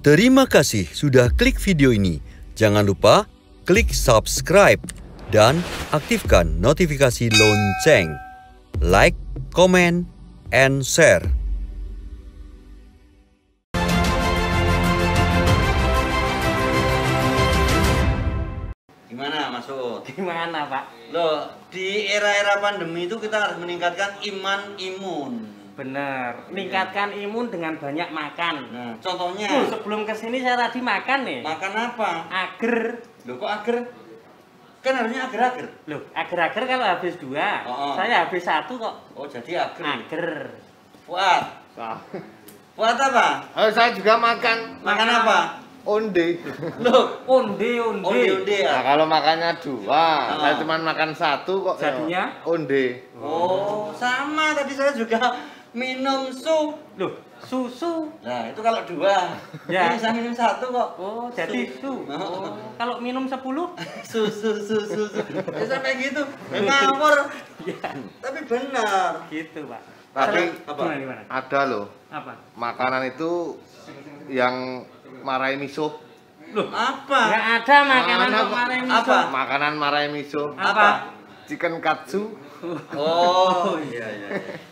Terima kasih sudah klik video ini. Jangan lupa klik subscribe dan aktifkan notifikasi lonceng. Like, comment, and share. Gimana Mas Ud? Gimana Pak? Loh, di era-era pandemi itu kita harus meningkatkan imun. Bener, meningkatkan imun dengan banyak makan. Nah, contohnya Sebelum kesini saya tadi makan nih. makan apa? Ager. Loh kok agar? Kan harusnya agar-agar. Loh, ager-ager kalau habis 2, saya habis 1 kok. Oh, jadi agar. Ager. Fuad. Fuad apa? Saya juga makan Makan apa? onde. Loh, Onde. onde ya. Nah, kalau makannya 2, saya cuma makan 1 kok. Jadinya? Onde. Oh, sama tadi saya juga minum sup. Loh, susu. Nah, itu kalau 2. Ya. Ini saya minum 1 kok. Oh, jadi su. Oh, kalau minum 10? Susu. Ya sampai gitu. Ngawur. Ya, Tapi benar. gitu Pak. Tapi Apa? Gimana? ada loh Apa? makanan itu yang marahi miso. Loh, Apa? nggak ada makanan Mana, kok Pak? marahin Apa? miso. Makanan marahi miso. Apa? Chicken katsu. Oh, iya.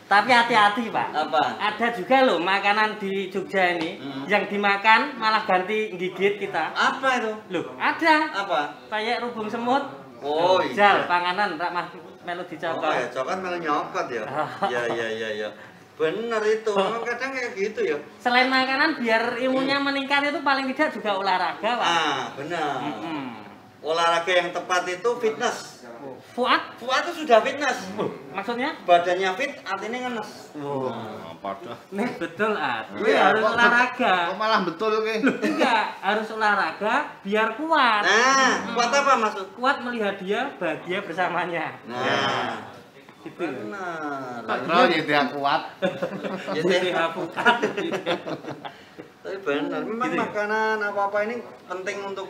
Tapi hati-hati Pak. Apa? Ada juga loh makanan di Jogja ini yang dimakan malah ganti gigit kita. Apa itu? Loh, ada. Apa? Kayak rubung semut. Oh, Jal, iya. panganan rak mah melu Oh, dicokot. ya, coklat malah nyokot ya. Iya. Bener itu. Memang kadang kayak gitu ya. Selain makanan biar imunnya meningkat itu paling tidak juga olahraga, Pak. Ah, benar. Olahraga yang tepat itu fitness. Fuad, Fuad itu sudah fitness. maksudnya? Badannya fit, artinya ngenes. Apa dah? Nih betul, Ad. Iya, Gue harus Kok olahraga. malah betul ke? Enggak, harus olahraga biar kuat. Nah, kuat apa maksud? Kuat melihat dia bahagia bersamanya. Nah, Gitu. benar. Kalau dia kuat. Jadi hapukat. Tapi benar, memang Gitu ya? makanan apa-apa ini penting untuk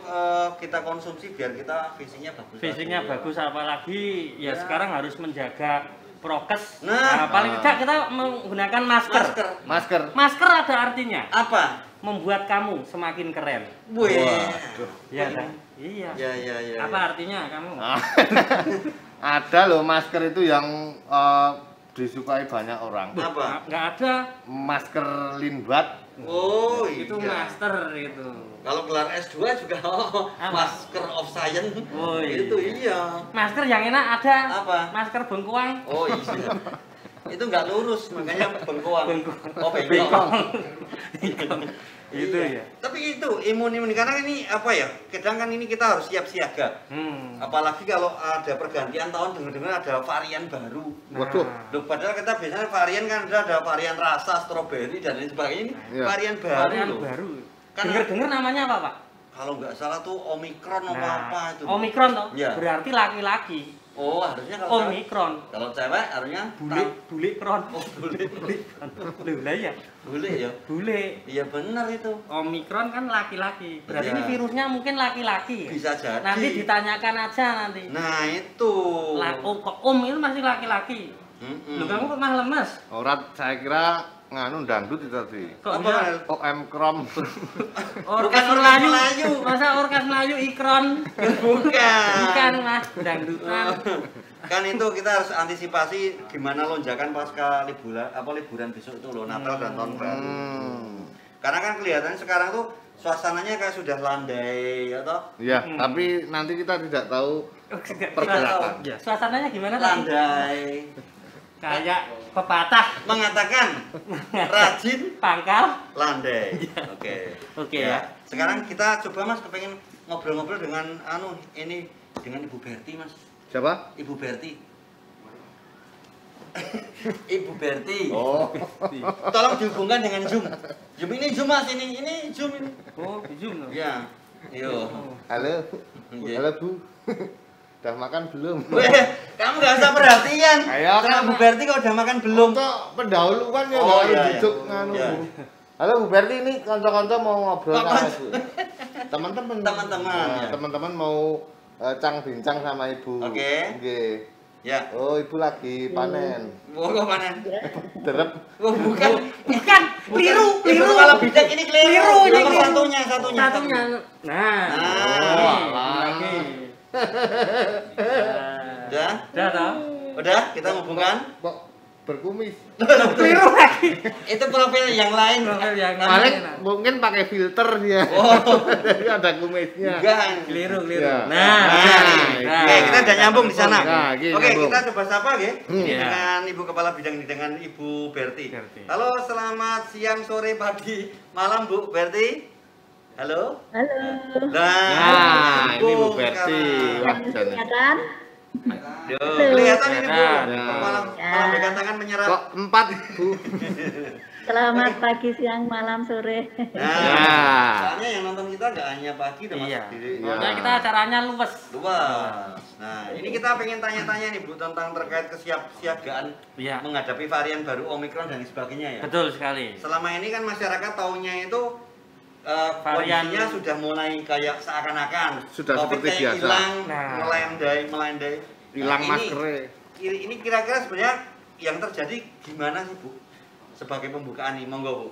kita konsumsi biar kita fisiknya bagus. Fisiknya lagi. bagus, apalagi ya sekarang harus menjaga prokes. Nah. Paling tidak kita menggunakan masker. Masker. Masker ada artinya Apa? membuat kamu semakin keren. Wih. Iya kan? Iya. Ya. Apa artinya kamu? Ada loh masker itu yang disukai banyak orang. Apa? Nggak ada. Masker Linbat. Oh, Itu iya. master itu. Kalau gelar S2 juga Apa? Master of Science. Oh, iya. Itu iya. Masker yang enak ada. Apa? Masker bengkuang. Oh iya. Itu nggak lurus, makanya bengkoang. Bengkoang. Oh, bengkong. Itu Iya. ya. Tapi itu imun karena ini apa ya? Kadang kan ini kita harus siap siaga. Apalagi kalau ada pergantian tahun dengar-dengar ada varian baru. Waduh. Loh, padahal kita biasanya varian kan ada varian rasa stroberi dan lain sebagainya. Ini Iya. varian baru Varian loh. baru. Kan- Dengar-dengar namanya apa, Pak? Kalau nggak salah tuh Omikron apa itu. Omikron toh? Iya. Berarti laki-laki. Oh, harusnya kalau Omikron. kalau cewek harusnya Bule kron. Oh, bule. Loh, lah ya. Bule ya. Bule. Iya benar itu. Omikron kan laki-laki. Berarti Iya. ini virusnya mungkin laki-laki. Ya? Bisa jadi. Nanti ditanyakan aja nanti. Nah, itu. Kok itu masih laki-laki. Loh, kamu kok mah lemas? Orang saya kira nganu dangdut itu tadi. Kok Apa? bisa? OM Krom. Orkas orkas Melayu. Melayu. Masa orkas Melayu ikron? Bukan. Bukan, Mas. Dangdutan. Kan itu kita harus antisipasi gimana lonjakan pasca liburan besok itu loh, Natal dan Tahun Baru. Karena kan kelihatannya sekarang tuh suasananya kayak sudah landai ya toh? Iya, tapi nanti kita tidak tahu pergerakan. Ya, suasananya gimana tadi? Landai. Kayak pepatah Mengatakan rajin pangkal. landai. Oke ya. Sekarang kita coba Mas kepengen ngobrol-ngobrol dengan ini dengan Ibu Berti Mas. Siapa? Ibu Berti. Ibu Berti. Oh. Tolong dihubungkan dengan Zoom. Zoom ini Zoom Mas ini Zoom ini. Oh, zoom loh. Ya. Yo. Halo. Iya. Halo Bu. Udah makan belum? Weh, kamu gak usah perhatian. Ayo, Karena Bu Berti kok udah makan belum? Untuk pendahuluan ya Oh, harus iya, duduk iya. nganu. Iya. Halo Bu Berti, ini kanca-kanca mau ngobrol Apa? sama Ibu. Teman-teman. Teman-teman, Nah, ya. teman-teman mau bincang sama Ibu. Oke. Nggih. Ya. Oh, ibu lagi panen. Oh, kok panen? Derep. Oh, bukan. Keliru. Kalau bijak ini keliru. Ini Nomor keliru. satunya. Nah. Lagi. Udah toh? Udah, kita hubungkan. Kok berkumis? Keliru lagi. Itu profil yang lain. Profil yang Paling lain. mungkin pakai filter dia. Oh. Jadi ada kumisnya. Enggak. Keliru. Ya. Nah. Oke, kita udah nyambung di sana. Nah, gini, Oke, nyambung. kita coba sapa nggih. Ini Iya. dengan Ibu Kepala Bidang ini dengan Ibu Berti. Halo, selamat siang, sore, pagi, malam Bu Berti. Halo. Halo. Nah, Ini Bu nyambung Berti. sekarang. Wah, jane. Kelihatan? Yo, kelihatan ini Bu. Kelihatan. Melambaikan tangan menyerap. Kok 4, Bu? Selamat pagi, siang, malam, sore. Nah, soalnya yang nonton kita nggak hanya pagi, termasuk Iya. diri. Makanya kita acaranya luwes. Luas. Nah, ini kita pengen tanya-tanya nih Bu tentang terkait kesiapsiagaan Iya. menghadapi varian baru Omikron dan sebagainya ya. Betul sekali. Selama ini kan masyarakat taunya itu Varian- kondisinya sudah mulai kayak seakan-akan Sudah COVID seperti kayak biasa. hilang, Nah. melandai. Hilang Nah, maskernya. ini kira-kira sebenarnya yang terjadi gimana sih Bu? Sebagai pembukaan nih, monggo Bu.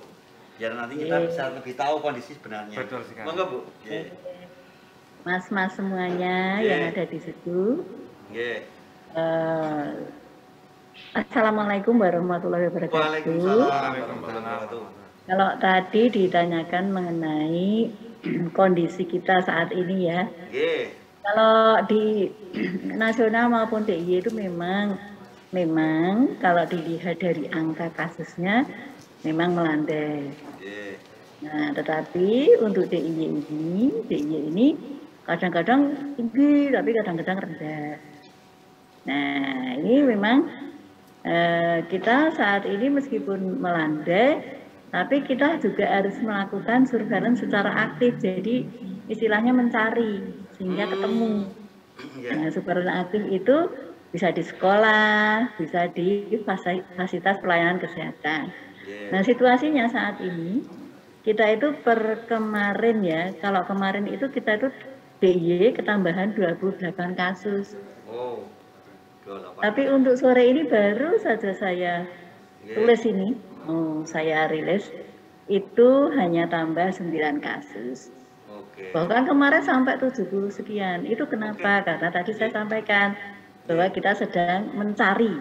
Biar nanti kita bisa lebih tahu kondisi sebenarnya. Betul sekali. Monggo Bu. Nggih. Mas-mas semuanya Oke. yang ada di situ. Nggih. Assalamualaikum warahmatullahi wabarakatuh. Waalaikumsalam warahmatullahi wabarakatuh. Kalau tadi ditanyakan mengenai kondisi kita saat ini ya. Nggih. Kalau di nasional maupun DIY itu memang kalau dilihat dari angka kasusnya memang melandai. Nggih. Nah, tetapi untuk DIY ini kadang-kadang tinggi tapi kadang-kadang rendah. Nah, ini memang kita saat ini meskipun melandai, tapi kita juga harus melakukan surveillance secara aktif. Jadi istilahnya mencari sehingga ketemu. Nggih. Nah, surveillance aktif itu bisa di sekolah, bisa di fasilitas pelayanan kesehatan. Nggih. Nah, situasinya saat ini kita itu per kemarin ya, kalau kemarin itu kita itu DIY ketambahan 28 kasus. Oh. 28. Tapi untuk sore ini baru saja saya Nggih. tulis ini, saya rilis, itu hanya tambah 9 kasus. Oke. Bahkan kemarin sampai 70 sekian. Itu kenapa? Karena tadi saya sampaikan bahwa kita sedang mencari.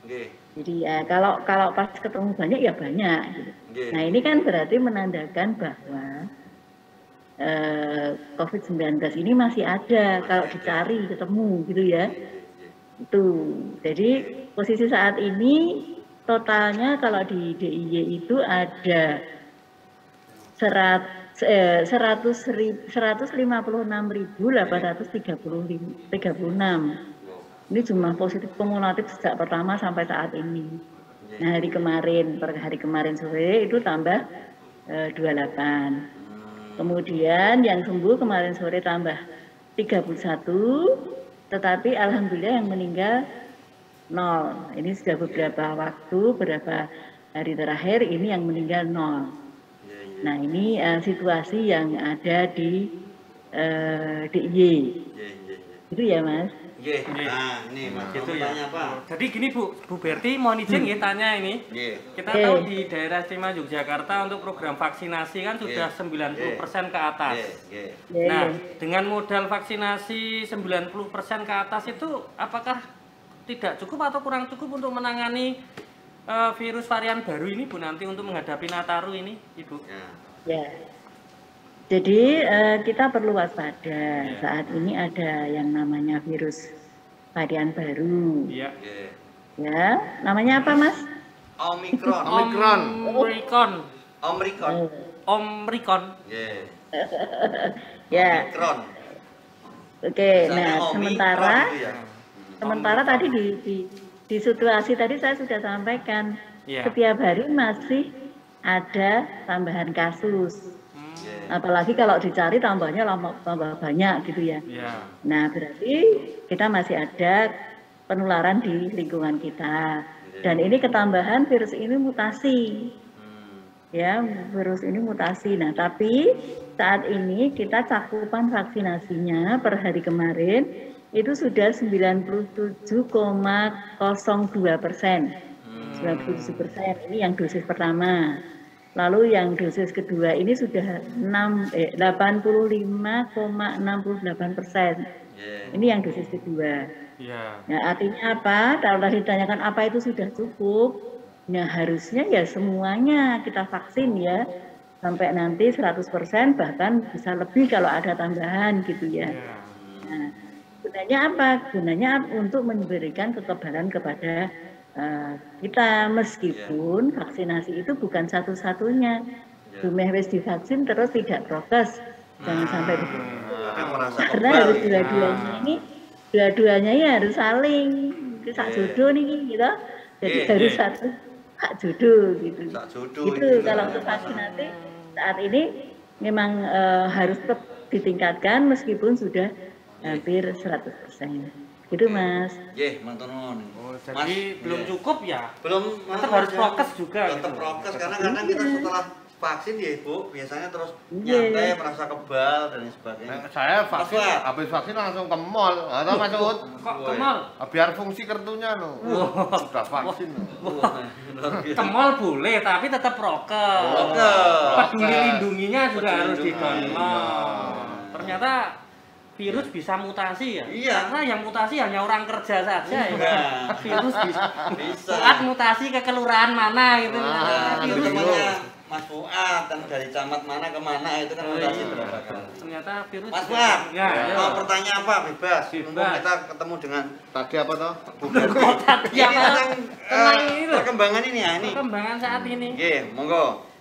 Nggih. Jadi ya kalau pas ketemu banyak ya banyak. Gitu. Nggih. Nah ini kan berarti menandakan bahwa COVID-19 ini masih ada kalau dicari ketemu gitu ya. Itu. Jadi posisi saat ini totalnya kalau di DIY itu ada 156.836. Ini jumlah positif kumulatif sejak pertama sampai saat ini. Nah, per hari kemarin sore itu tambah 28. Kemudian yang sembuh kemarin sore tambah 31, tetapi alhamdulillah yang meninggal 0. Ini sudah beberapa hari terakhir ini yang meninggal 0. Nah, ini situasi yang ada di DIY. Itu ya, Mas. Nggih. Nah, ini Mas Gitu mau ya. tanya apa? Jadi gini Bu Berti mohon izin ya tanya ini. Nggih. Kita tahu di daerah istimewa Yogyakarta untuk program vaksinasi kan sudah 90% ke atas. Nggih. Nah, dengan modal vaksinasi 90% ke atas itu apakah tidak cukup atau kurang cukup untuk menangani virus varian baru ini Bu nanti untuk menghadapi Nataru ini Ibu? Ya. Jadi kita perlu waspada. Saat ini ada yang namanya virus varian baru. Iya. Nggih. Ya, namanya apa, Mas? Omikron. Omikron. Omikron. Nggih. Ya. Omikron. Oke. Misalnya Nah, Omikron gitu ya. sementara tadi di situasi tadi saya sudah sampaikan Iya. setiap hari masih ada tambahan kasus. Nggih. Apalagi kalau dicari tambah banyak gitu ya. Iya. Nah, berarti kita masih ada penularan di lingkungan kita. Dan ini ketambahan virus ini mutasi. Ya, virus ini mutasi. Nah, tapi saat ini kita cakupan vaksinasinya per hari kemarin itu sudah 97,02%. 97%. Ini yang dosis pertama. Lalu yang dosis kedua ini sudah 85,68%. Ini yang dosis kedua. Nah, artinya apa? Kalau tadi ditanyakan apa itu sudah cukup? Nah, harusnya ya semuanya kita vaksin ya. Sampai nanti 100%, bahkan bisa lebih kalau ada tambahan gitu ya. Nah, gunanya apa? Gunanya untuk memberikan kekebalan kepada kita, meskipun vaksinasi itu bukan satu-satunya. Dumeh wis divaksin terus tidak prokes, jangan sampai begitu. Karena harus dua-duanya ini, dua-duanya ya harus saling, itu sak jodoh nih gitu. Jadi harus satu sak jodoh gitu. Gitu kalau untuk vaksinasi saat ini memang harus tetap ditingkatkan meskipun sudah hampir 100%. Gitu Mas. Mantunun. Jadi belum cukup ya? Belum, tetap harus prokes juga. Tetap prokes karena kadang kita setelah vaksin ya Ibu, biasanya terus nyantai, merasa kebal dan sebagainya. Saya vaksin, habis vaksin langsung ke mall. Atau Mas Ud? Kok ke mall? Biar fungsi kartunya loh. Sudah vaksin. Ke mall boleh, tapi tetap prokes. Peduli lindunginya juga harus di-download. Ternyata virus bisa mutasi ya? Karena yang mutasi hanya orang kerja saja ya. Virus bisa. Fuad mutasi ke kelurahan mana gitu. Virus temannya Mas Fuad dan dari camat mana ke mana itu kan mutasi berapa kali. Ternyata virus. Mas Fuad, mau bertanya apa? Bebas. Mumpung kita ketemu dengan tadi apa toh? Bukan. Ini tentang perkembangan ini ya ini. Perkembangan saat ini. Oke, monggo.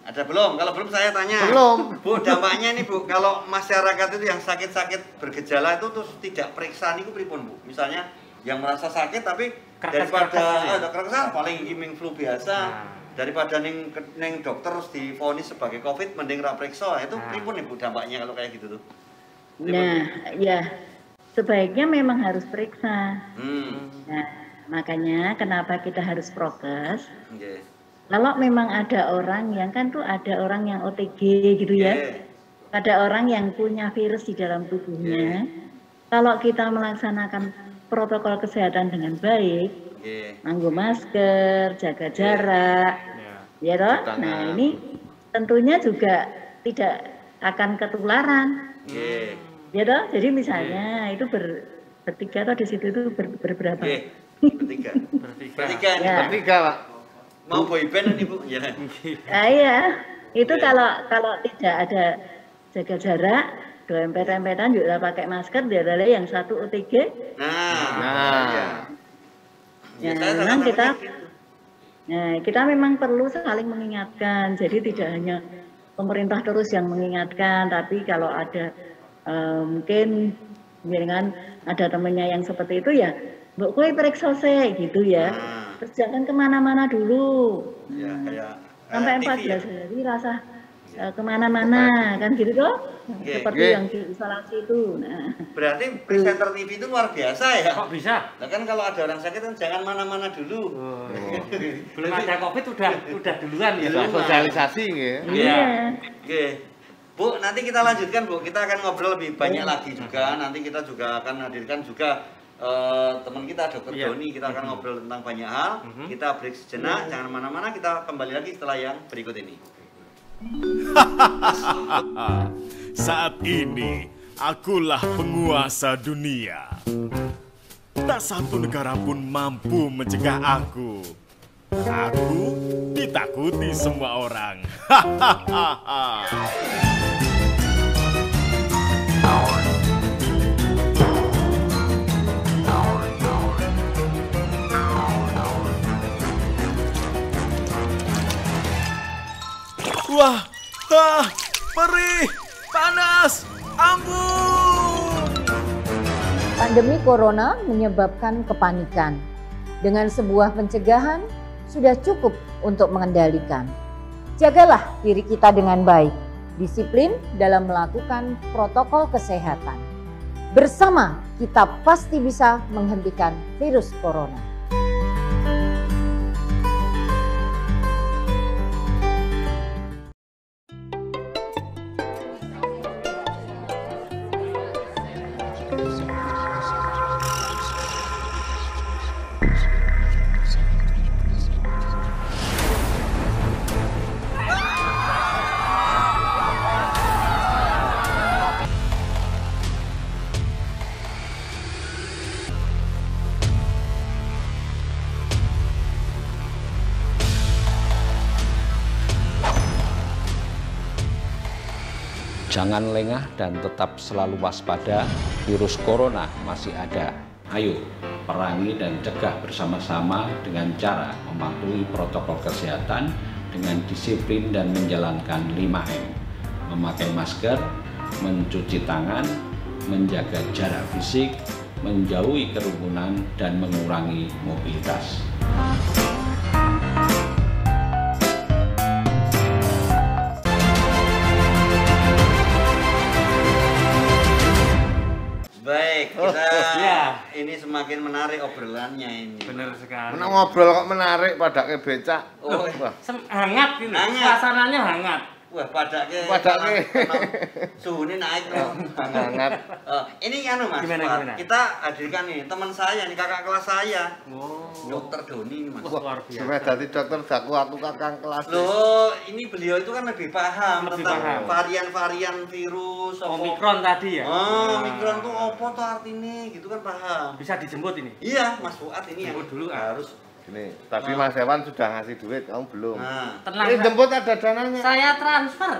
Ada belum? Kalau belum saya tanya. Belum. Bu, dampaknya nih Bu, kalau masyarakat itu yang sakit-sakit bergejala itu terus tidak periksa niku pripun Bu? Misalnya yang merasa sakit tapi daripada kerekesan paling giming flu biasa, daripada neng dokter terus divonis sebagai Covid mending ra periksa. Itu pripun nih Bu dampaknya kalau kayak gitu tuh? Nah, ya sebaiknya memang harus periksa. Nah, makanya kenapa kita harus prokes? Kalau memang ada orang yang kan tuh ada orang yang OTG gitu ya, ada orang yang punya virus di dalam tubuhnya. Kalau kita melaksanakan protokol kesehatan dengan baik, nganggo masker, jaga jarak, ya toh. Nah ini tentunya juga tidak akan ketularan, ya toh. Jadi misalnya itu bertiga atau di situ itu berberapa? Bertiga, Pak. Mau boyband nih Bu? Ya. Iya, itu kalau tidak ada jaga jarak, dua empet-empetan juga pakai masker, dia adalah yang satu OTG. Memang kita memang perlu saling mengingatkan. Jadi tidak hanya pemerintah terus yang mengingatkan, tapi kalau ada mungkin dengan ada temannya yang seperti itu ya, Mbok kowe periksa gitu ya. Terus jangan kemana-mana dulu. Ya, kayak sampai 14 hari rasa kemana-mana kan gitu toh. Seperti yang diisolasi itu. Nah. Berarti presenter TV itu luar biasa ya. Kok bisa? Nah, kan kalau ada orang sakit kan jangan mana-mana dulu. Belum ada Covid udah duluan ya. Sosialisasi nggih. Iya. Oke. Bu, nanti kita lanjutkan Bu. Kita akan ngobrol lebih banyak lagi juga. Nanti kita juga akan hadirkan juga teman kita Dr. Doni, kita akan ngobrol tentang banyak hal. Kita break sejenak, jangan mana-mana, kita kembali lagi setelah yang berikut ini. Saat ini akulah penguasa dunia. Tak satu negara pun mampu mencegah aku. Aku ditakuti semua orang. Wah, perih, panas, ampun. Pandemi corona menyebabkan kepanikan. Dengan sebuah pencegahan, sudah cukup untuk mengendalikan. Jagalah diri kita dengan baik, disiplin dalam melakukan protokol kesehatan. Bersama kita pasti bisa menghentikan virus corona. Jangan lengah dan tetap selalu waspada, virus corona masih ada. Ayo, perangi dan cegah bersama-sama dengan cara mematuhi protokol kesehatan dengan disiplin dan menjalankan 5M. Memakai masker, mencuci tangan, menjaga jarak fisik, menjauhi kerumunan, dan mengurangi mobilitas. Baik, kita ini semakin menarik obrolannya ini. Bener sekali. Ngobrol kok menarik padake becak. Oh, Hangat ini. Hangat. Suasananya hangat. Wah, padake suhunya naik loh. Hangat. Ini anu Mas, Gimana? kita hadirkan nih teman saya nih, kakak kelas saya. Oh. Dokter Doni ini Mas. Luar biasa. Sampai dadi dokter daku aku kakang kelas. Loh, ini beliau itu kan lebih paham Lebih tentang paham. varian-varian virus. Omikron tadi ya. Oh, Omikron tuh apa tuh artinya? Gitu kan paham. Bisa dijemput ini. Iya, Mas Fuad ini yang Jemput dulu, harus. Gini, tadi Mas Hewan sudah ngasih duit, kamu belum. Nah, Tenang. Ini jemput ada dananya. Saya transfer.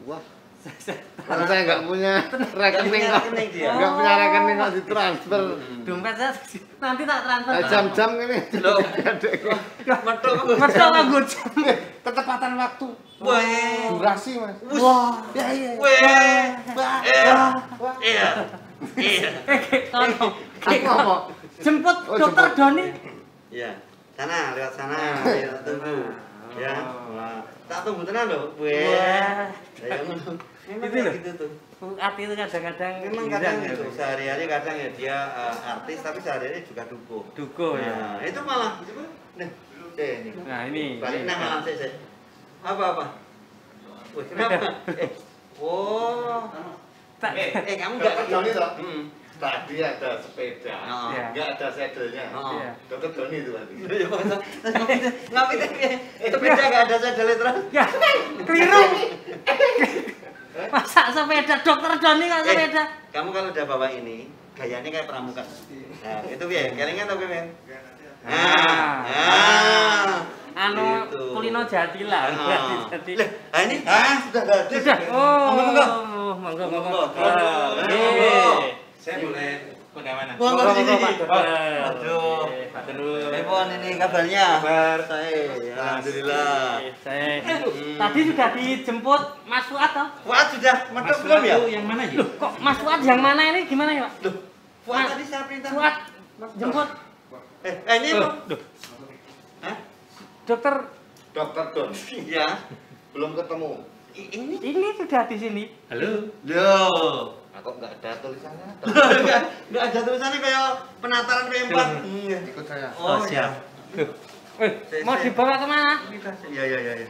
Wah. Karena saya nggak punya rekening kok. rekening dia. Nggak punya rekening kok ditransfer. Dompet saya nanti tak transfer. Jam-jam ini. Loh. Medok aku jam. Ketepatan waktu. Wah. Durasi Mas. Wah. Ya iya. Iya. Iya. Aku apa? Jemput Oh, dokter jemput. Doni. Iya. Sana, lewat sana. Ya, tunggu. Ya. Wah. Tak tunggu tenan loh. Wah. Ya, memang Itu kayak loh. gitu tuh. Arti itu kadang-kadang Memang kadang itu sehari-hari kadang ya dia artis tapi sehari-hari juga duko. duko ya. Nah, itu malah nih. Ini. Nah, ini. Balik nah malam saya. Apa? Wih, kenapa? Oh. Kamu enggak Doni toh? Hmm. Tadi ada sepeda, Oh. nggak ada sedelnya. Oh. Iya. Dokter Doni itu tadi. Ngapain itu beda enggak ada saya terus. Ya, keliru. Masa sepeda dokter Doni kok sepeda? Kamu kalau udah bawa ini, gayanya kayak pramuka. Nah, itu piye? Kelingan atau piye? Anu Gitu. kulino jati lah. Jati. Lah, ini sudah hadir. Sudah. Oh, Monggo. monggo. Monggo. Saya boleh kemana? Monggo sini. Aduh. Telepon ini kabarnya. Kabar saya. Alhamdulillah. Saya tadi sudah dijemput Mas Fuad toh? Fuad sudah medok belum ya? Yang mana ya? Loh, kok Mas Fuad yang mana ini gimana ya, Pak? Loh, Fuad tadi saya perintah. Fuad jemput. Ini apa? Hah? Dokter Dokter Don, Iya. belum ketemu. ini sudah di sini. Halo. Loh. Aku nggak ada tulisannya. Enggak ada tulisannya kayak penataran P4. Ikut saya. Oh, siap. Mau dibawa kemana? Iya.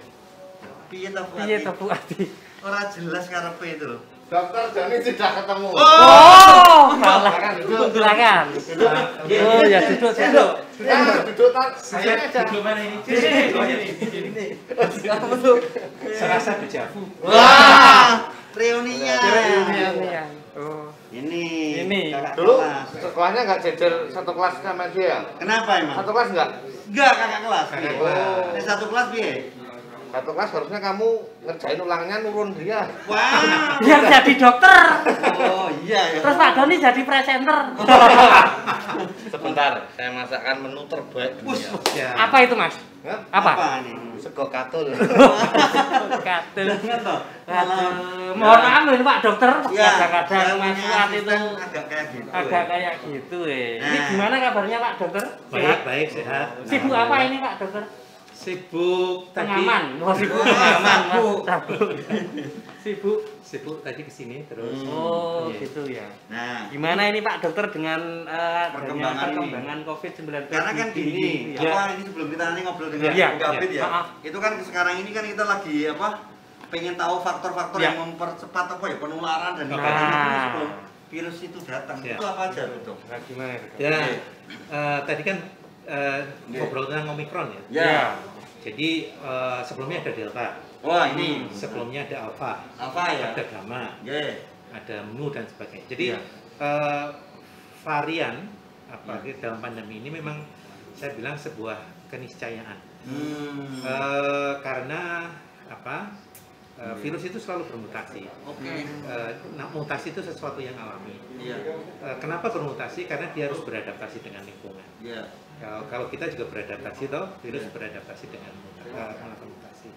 Piye ta Fuad? Iya toh Fuad. Ora jelas karepe itu loh. Dokter Doni sudah ketemu. Oh, salah. Silakan duduk. Silakan. Oh, ya duduk. Duduk tak. Sini aja. Mana ini? Sini. Apa tuh? Serasa dejavu. Wah, reuninya. Oh. Ini. Kakak Dulu kelas. sekolahnya nggak jejer satu kelas sama dia. Kenapa emang? Satu kelas nggak? Enggak, kakak kelas. Kakak kelas. Di satu kelas piye? Satu kelas harusnya kamu ngerjain ulangnya nurun dia. Wah. Biar jadi dokter. Oh, iya ya. Terus Pak Doni jadi presenter. Sebentar, saya masakkan menu terbaik dunia. Apa itu, Mas? Hah? Apa? ini? Sego katul. Katul. Jangan toh. Mohon maaf nih Pak Dokter. Ya, Kadang-kadang Mas Fuad itu agak kayak gitu. agak kayak gitu Ini Nah. gimana kabarnya Pak Dokter? Baik, sehat. Sibuk apa ini Pak Dokter? Sibuk tadi. Pengaman. Mau sibuk pengaman. Sibuk. Sibuk. Tadi kesini terus. Oh, Iya. gitu ya. Nah, Gimana ini Pak Dokter dengan Perkembangan ini. perkembangan COVID-19? karena kan gini, Ya. apa ini sebelum kita nanti ngobrol dengan Iya, Gabit iya. ya, Maaf. itu kan sekarang ini kan kita lagi apa, pengen tahu faktor-faktor Iya. yang mempercepat apa ya penularan dan Nah. sebagainya sebelum virus itu datang. Iya. Itu apa aja betul? Nah, gimana Dokter? Ya, Oke. tadi kan ngobrol tentang Omikron ya. Ya. Jadi sebelumnya ada Delta, Wah ini sebelumnya ada Alpha, apa ya? ada Gamma, Ya. ada Mu dan sebagainya. Jadi Iya. varian apalagi dalam pandemi ini memang saya bilang sebuah keniscayaan. Hmm. Karena apa? Virus itu selalu bermutasi. Nah, mutasi itu sesuatu yang alami. Kenapa bermutasi? Karena dia harus beradaptasi dengan lingkungan. Kalau kita juga beradaptasi, toh virus beradaptasi dengan mutasi.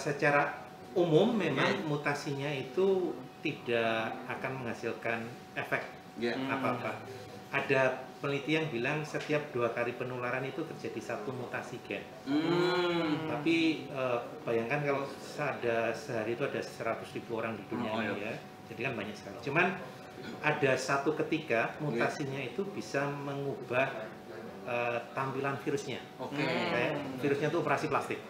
Secara umum memang mutasinya itu tidak akan menghasilkan efek apa-apa. Ada peneliti yang bilang setiap 2 kali penularan itu terjadi 1 mutasi gen. Tapi bayangkan kalau sehari itu ada 100.000 orang di dunia ini ya, jadi kan banyak sekali. Cuman ada satu ketika mutasinya itu bisa mengubah tampilan virusnya. Kayak virusnya itu operasi plastik.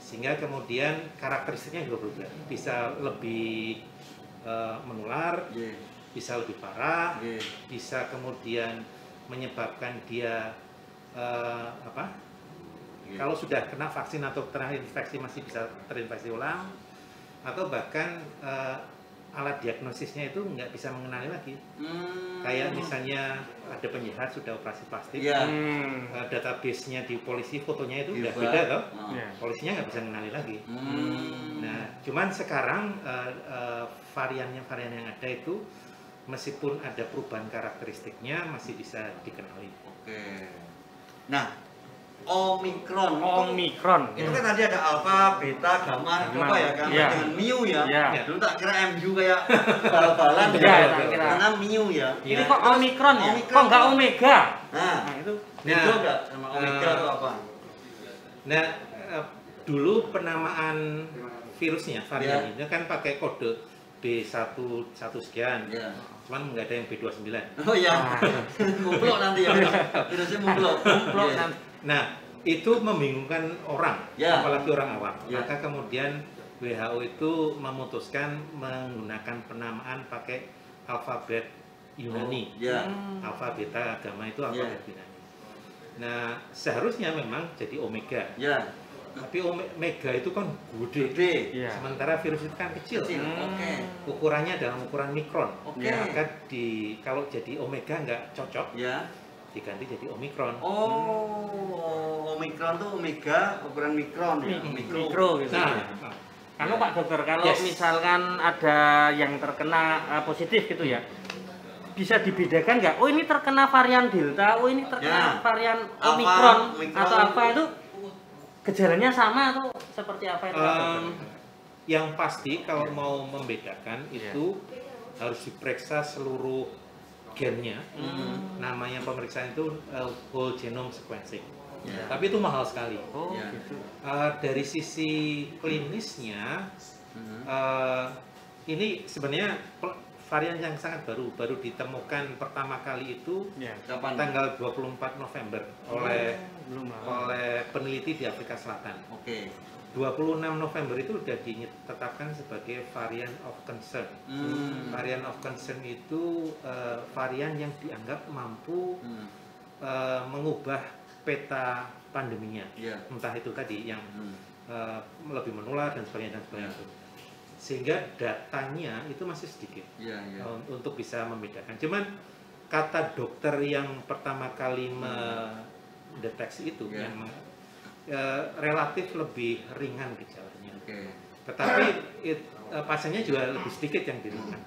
Sehingga kemudian karakteristiknya juga berubah. Bisa lebih menular, bisa lebih parah, bisa kemudian menyebabkan dia kalau sudah kena vaksin atau terinfeksi masih bisa terinfeksi ulang, atau bahkan alat diagnosisnya itu nggak bisa mengenali lagi. Kayak misalnya ada penjahat sudah operasi plastik, database-nya di polisi fotonya itu udah beda toh, polisinya nggak bisa mengenali lagi. Nah, cuman sekarang varian yang ada itu meskipun ada perubahan karakteristiknya masih bisa dikenali. Nah, Omikron itu kan tadi ada alfa, beta, gamma, coba ya kan dengan mu ya. Dulu tak kira MU kayak bal-balan karena mu ya. Ini kok Omikron ya? Kok nggak Omega? Nah, itu beda nggak sama Omega atau apa? Nah, dulu penamaan virusnya varian ini kan pakai kode B11 sekian. Cuman nggak ada yang B29. Oh iya, mumplok nanti ya, virusnya mumplok nanti. Nah, itu membingungkan orang, apalagi orang awam. Maka kemudian WHO itu memutuskan menggunakan penamaan pakai alfabet Yunani. Alfa, beta, gamma itu alfabet Yunani. Nah, seharusnya memang jadi omega. Tapi omega itu kan gede. Sementara virus itu kan kecil. Ukurannya dalam ukuran mikron. Maka kalau jadi omega nggak cocok, diganti jadi omikron. Omikron tuh omega ukuran mikron ya. Mikro gitu. Nah, Pak Dokter, kalau misalkan ada yang terkena positif gitu ya, bisa dibedakan nggak? Oh, ini terkena varian delta, oh ini terkena varian omikron atau apa itu? Gejalanya sama atau seperti apa itu? Yang pasti kalau mau membedakan itu harus diperiksa seluruh gennya. Namanya pemeriksaan itu whole genome sequencing. Tapi itu mahal sekali. Dari sisi klinisnya ini sebenarnya varian yang sangat baru ditemukan pertama kali itu tanggal 24 November oleh peneliti di Afrika Selatan. 26 November itu sudah ditetapkan sebagai varian of concern. Varian of concern itu varian yang dianggap mampu mengubah peta pandeminya. Entah itu tadi yang lebih menular dan sebagainya itu. Sehingga datanya itu masih sedikit untuk bisa membedakan. Cuman kata dokter yang pertama kali mendeteksi itu yang relatif lebih ringan gejalanya. Tetapi pasiennya juga lebih sedikit yang diringan.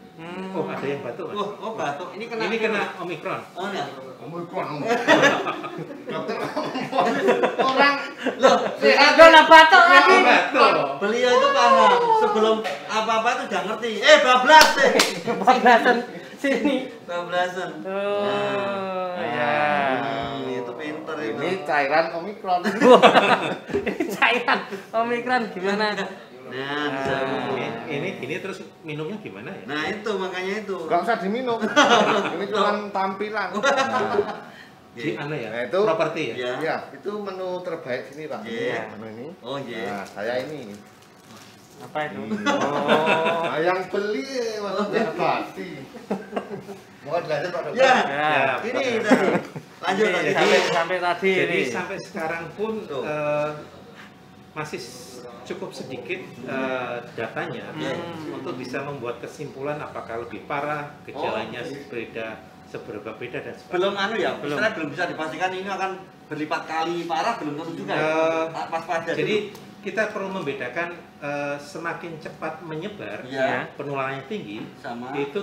Oh, ada yang batuk, Mas. Oh, batuk. Ini kena Omikron. Oh, ya. Omikron. Dokter orang Lah batuk lagi. Beliau itu paham. Sebelum apa-apa itu udah ngerti. Bablas deh. Bablasan sini. Bablasan. Oh, ya. Itu pinter itu. Ini cairan Omikron. Ini cairan Omikron gimana? Nah, bisa ini terus minumnya gimana ya? Nah, itu makanya itu. Enggak usah diminum. Ini cuma tampilan. Di mana ya? Nah, itu properti ya? Iya, itu menu terbaik sini, Pak. Menu ini. Oh, iya. Nah, saya ini. Apa itu? Nah, yang beli maksudnya pasti. Mau belajar Pak Dokter? Ya. Ini tadi. Lanjut tadi. Sampai tadi. Jadi sampai sekarang pun masih cukup sedikit datanya untuk bisa membuat kesimpulan apakah lebih parah, gejalanya seberapa beda dan sebagainya. Belum bisa dipastikan ini akan berlipat kali parah, belum tentu juga. Pas pada jadi kita perlu membedakan semakin cepat menyebar, penularannya tinggi, itu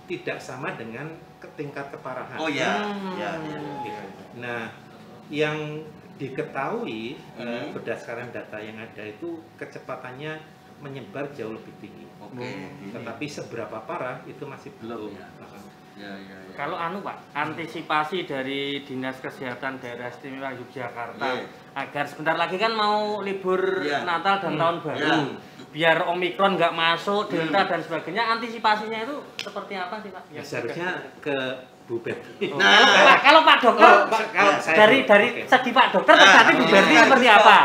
tidak sama dengan tingkat keparahan. Oh ya. Nah, yang diketahui berdasarkan data yang ada itu kecepatannya menyebar jauh lebih tinggi. Tetapi seberapa parah itu masih belum. Kalau Pak, antisipasi dari Dinas Kesehatan Daerah Istimewa Yogyakarta agar sebentar lagi kan mau libur Natal dan Tahun Baru, biar Omikron nggak masuk, Delta dan sebagainya, antisipasinya itu seperti apa sih Pak? Ya, seharusnya ke Bu Berti. Kalau Pak Dokter, dari segi Pak Dokter, berarti Bu Berti seperti apa?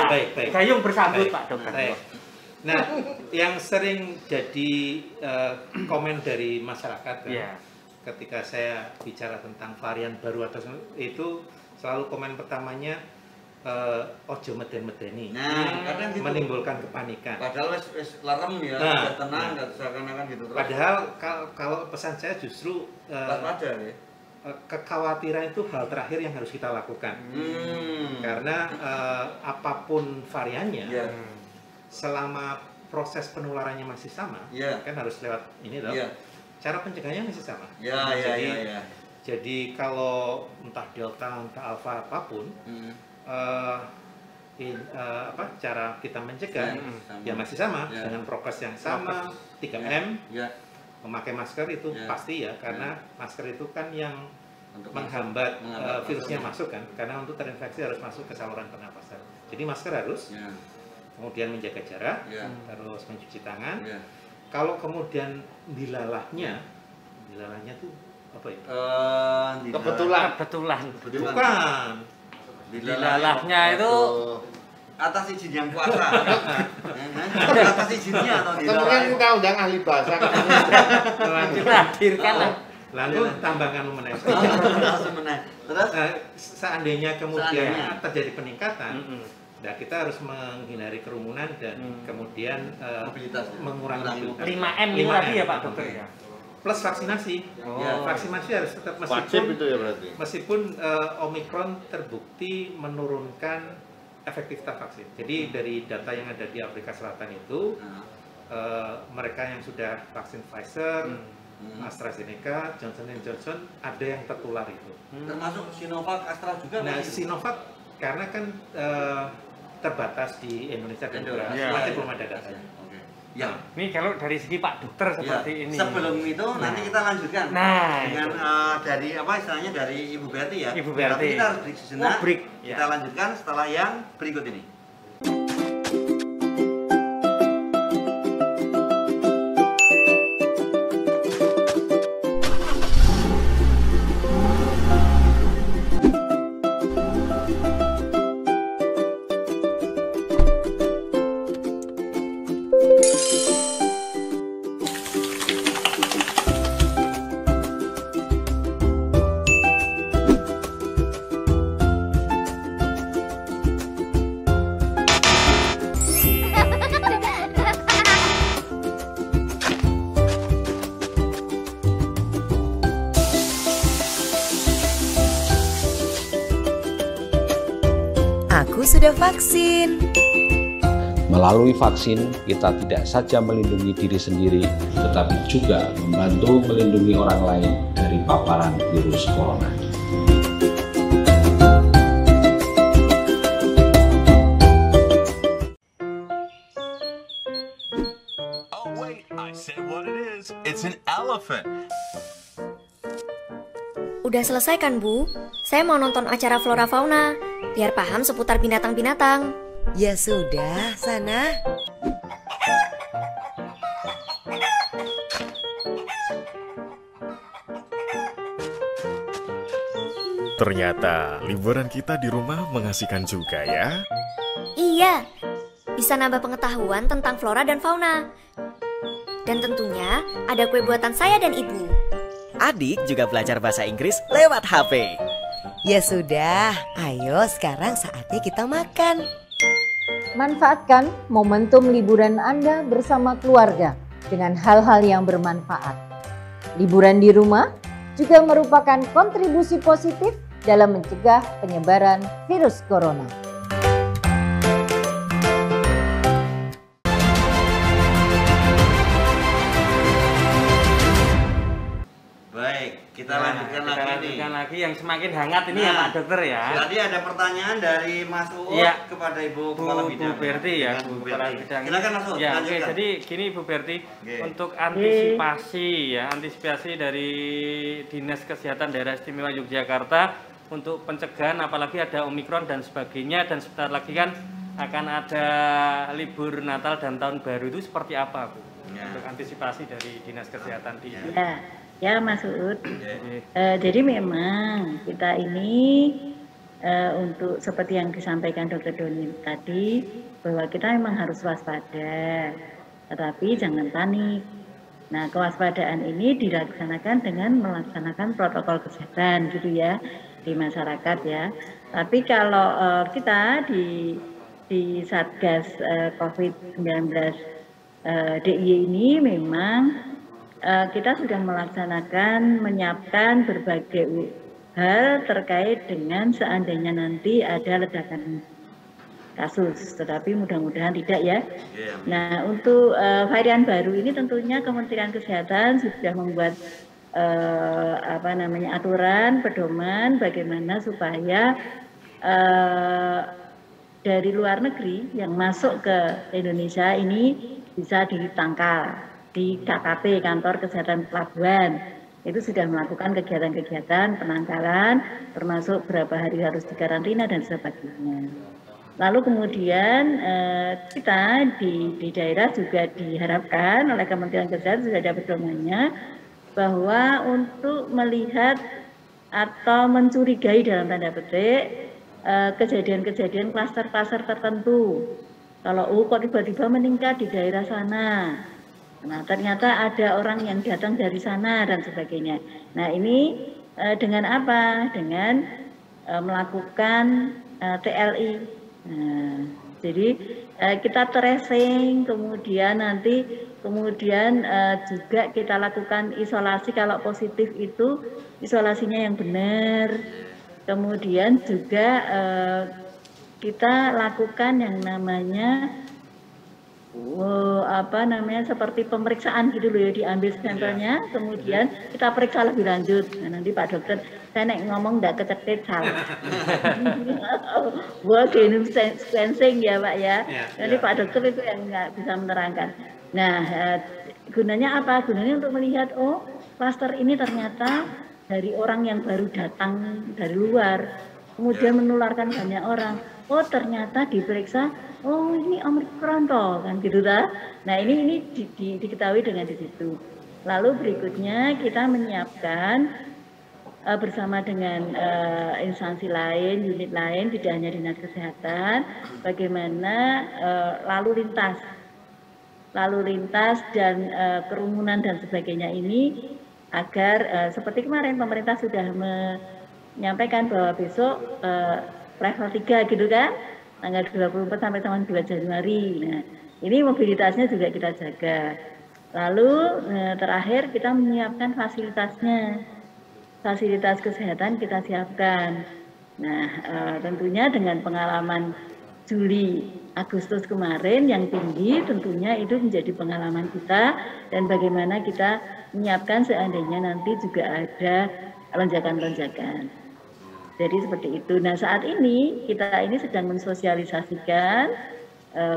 Baik. Gayung bersambut Pak Dokter. Nah, yang sering jadi komen dari masyarakat ketika saya bicara tentang varian baru atau itu selalu komen pertamanya ojo meden-medeni, menimbulkan kepanikan. Padahal wis larem ya, udah tenang, nggak seakan-akan gitu terus. Padahal kalau pesan saya justru kekhawatiran itu hal terakhir yang harus kita lakukan. Karena apapun variannya, selama proses penularannya masih sama, kan harus lewat ini loh. Cara pencegahannya masih sama. Jadi kalau entah Delta, entah Alpha apapun, cara kita mencegah ya masih sama dengan prokes yang sama, 3M, memakai masker itu pasti ya, karena masker itu kan yang menghambat virusnya masuk kan, karena untuk terinfeksi harus masuk ke saluran pernapasan. Jadi masker harus, kemudian menjaga jarak, terus mencuci tangan. Kalau kemudian dilalahnya tuh apa itu? Kebetulan. Bukan. Dilalahnya itu atas izin yang kuasa. Atas izinnya atau dilalah? Mungkin kita undang ahli bahasa. Kita hadirkan lah. Lalu tambangan meneh. Terus seandainya kemudian terjadi peningkatan, nah kita harus menghindari kerumunan dan kemudian mengurangi mobilitas. 5M itu tadi ya Pak Dokter ya. Plus vaksinasi. Vaksinasi harus tetap wajib itu ya berarti. Meskipun Omikron terbukti menurunkan efektivitas vaksin. Jadi dari data yang ada di Afrika Selatan itu mereka yang sudah vaksin Pfizer, AstraZeneca, Johnson & Johnson ada yang tertular itu. Termasuk Sinovac, Astra juga. Nah, Sinovac karena kan terbatas di Indonesia dan masih belum ada datanya. Ini kalau dari segi Pak Dokter seperti ini. Sebelum itu nanti kita lanjutkan dengan dari apa istilahnya dari Ibu Berti ya. Ibu Berti. Tapi kita harus break sejenak. Kita lanjutkan setelah yang berikut ini. Aku sudah vaksin. Melalui vaksin, kita tidak saja melindungi diri sendiri, tetapi juga membantu melindungi orang lain dari paparan virus corona. Oh wait, I said what it is. It's an elephant. Udah selesai kan, Bu? Saya mau nonton acara Flora Fauna, biar paham seputar binatang-binatang. Ya sudah, sana. Ternyata liburan kita di rumah mengasihkan juga ya. Iya, bisa nambah pengetahuan tentang flora dan fauna. Dan tentunya ada kue buatan saya dan Ibu. Adik juga belajar bahasa Inggris lewat HP. Ya sudah, ayo sekarang saatnya kita makan. Manfaatkan momentum liburan Anda bersama keluarga dengan hal-hal yang bermanfaat. Liburan di rumah juga merupakan kontribusi positif dalam mencegah penyebaran virus corona. lagi yang semakin hangat ini ya Pak Dokter ya. Jadi ada pertanyaan dari Mas Uut kepada Ibu Kepala Bidang. Bu Berti ya, Bu Kepala Bidang. Silakan Mas Uut. Ya, oke. Jadi gini Bu Berti, untuk antisipasi dari Dinas Kesehatan Daerah Istimewa Yogyakarta untuk pencegahan, apalagi ada Omikron dan sebagainya, dan sebentar lagi kan akan ada libur Natal dan Tahun Baru, itu seperti apa Bu? Untuk antisipasi dari Dinas Kesehatan di Ya Mas Uut. Jadi memang kita ini untuk seperti yang disampaikan Dr. Doni tadi, bahwa kita memang harus waspada, tetapi jangan panik. Nah, kewaspadaan ini dilaksanakan dengan melaksanakan protokol kesehatan gitu ya di masyarakat ya. Tapi kalau kita di Satgas COVID-19 DIY ini memang kita sudah melaksanakan, menyiapkan berbagai hal terkait dengan seandainya nanti ada ledakan kasus, tetapi mudah-mudahan tidak ya. Nah, untuk varian baru ini tentunya Kementerian Kesehatan sudah membuat aturan, pedoman bagaimana supaya dari luar negeri yang masuk ke Indonesia ini bisa ditangkal di KKP, Kantor Kesehatan Pelabuhan. Itu sudah melakukan kegiatan-kegiatan penangkalan, termasuk berapa hari harus dikarantina dan sebagainya. Lalu kemudian kita di daerah juga diharapkan oleh Kementerian Kesehatan sudah ada pedomannya bahwa untuk melihat atau mencurigai dalam tanda petik kejadian-kejadian klaster-klaster tertentu. Kalau kok tiba-tiba meningkat di daerah sana, nah ternyata ada orang yang datang dari sana dan sebagainya. Nah ini dengan apa? Dengan melakukan TLI. Nah, jadi kita tracing, kemudian juga kita lakukan isolasi kalau positif itu isolasinya yang benar. Kemudian juga kita lakukan yang namanya seperti pemeriksaan gitu loh ya, diambil sampelnya, kemudian kita periksa lebih lanjut. Nah, nanti Pak Dokter, saya ngomong nggak kecetit salah. Wah, genome sequencing ya Pak ya. Nanti Pak Dokter itu yang nggak bisa menerangkan. Nah, gunanya apa? Gunanya untuk melihat klaster ini ternyata dari orang yang baru datang dari luar, kemudian menularkan banyak orang. Oh ternyata diperiksa, oh ini Omikron toh, kan gitu dah. Nah ini diketahui dengan di situ. Lalu berikutnya kita menyiapkan bersama dengan instansi lain, unit lain, tidak hanya Dinas Kesehatan, bagaimana lalu lintas dan kerumunan dan sebagainya ini agar seperti kemarin pemerintah sudah menyampaikan bahwa besok level 3 gitu kan, tanggal 24 sampai tanggal 2 Januari. Nah, ini mobilitasnya juga kita jaga. Lalu terakhir kita menyiapkan fasilitasnya. Fasilitas kesehatan kita siapkan. Nah, tentunya dengan pengalaman Juli Agustus kemarin yang tinggi, tentunya itu menjadi pengalaman kita dan bagaimana kita menyiapkan seandainya nanti juga ada lonjakan-lonjakan. Jadi seperti itu. Nah saat ini kita ini sedang mensosialisasikan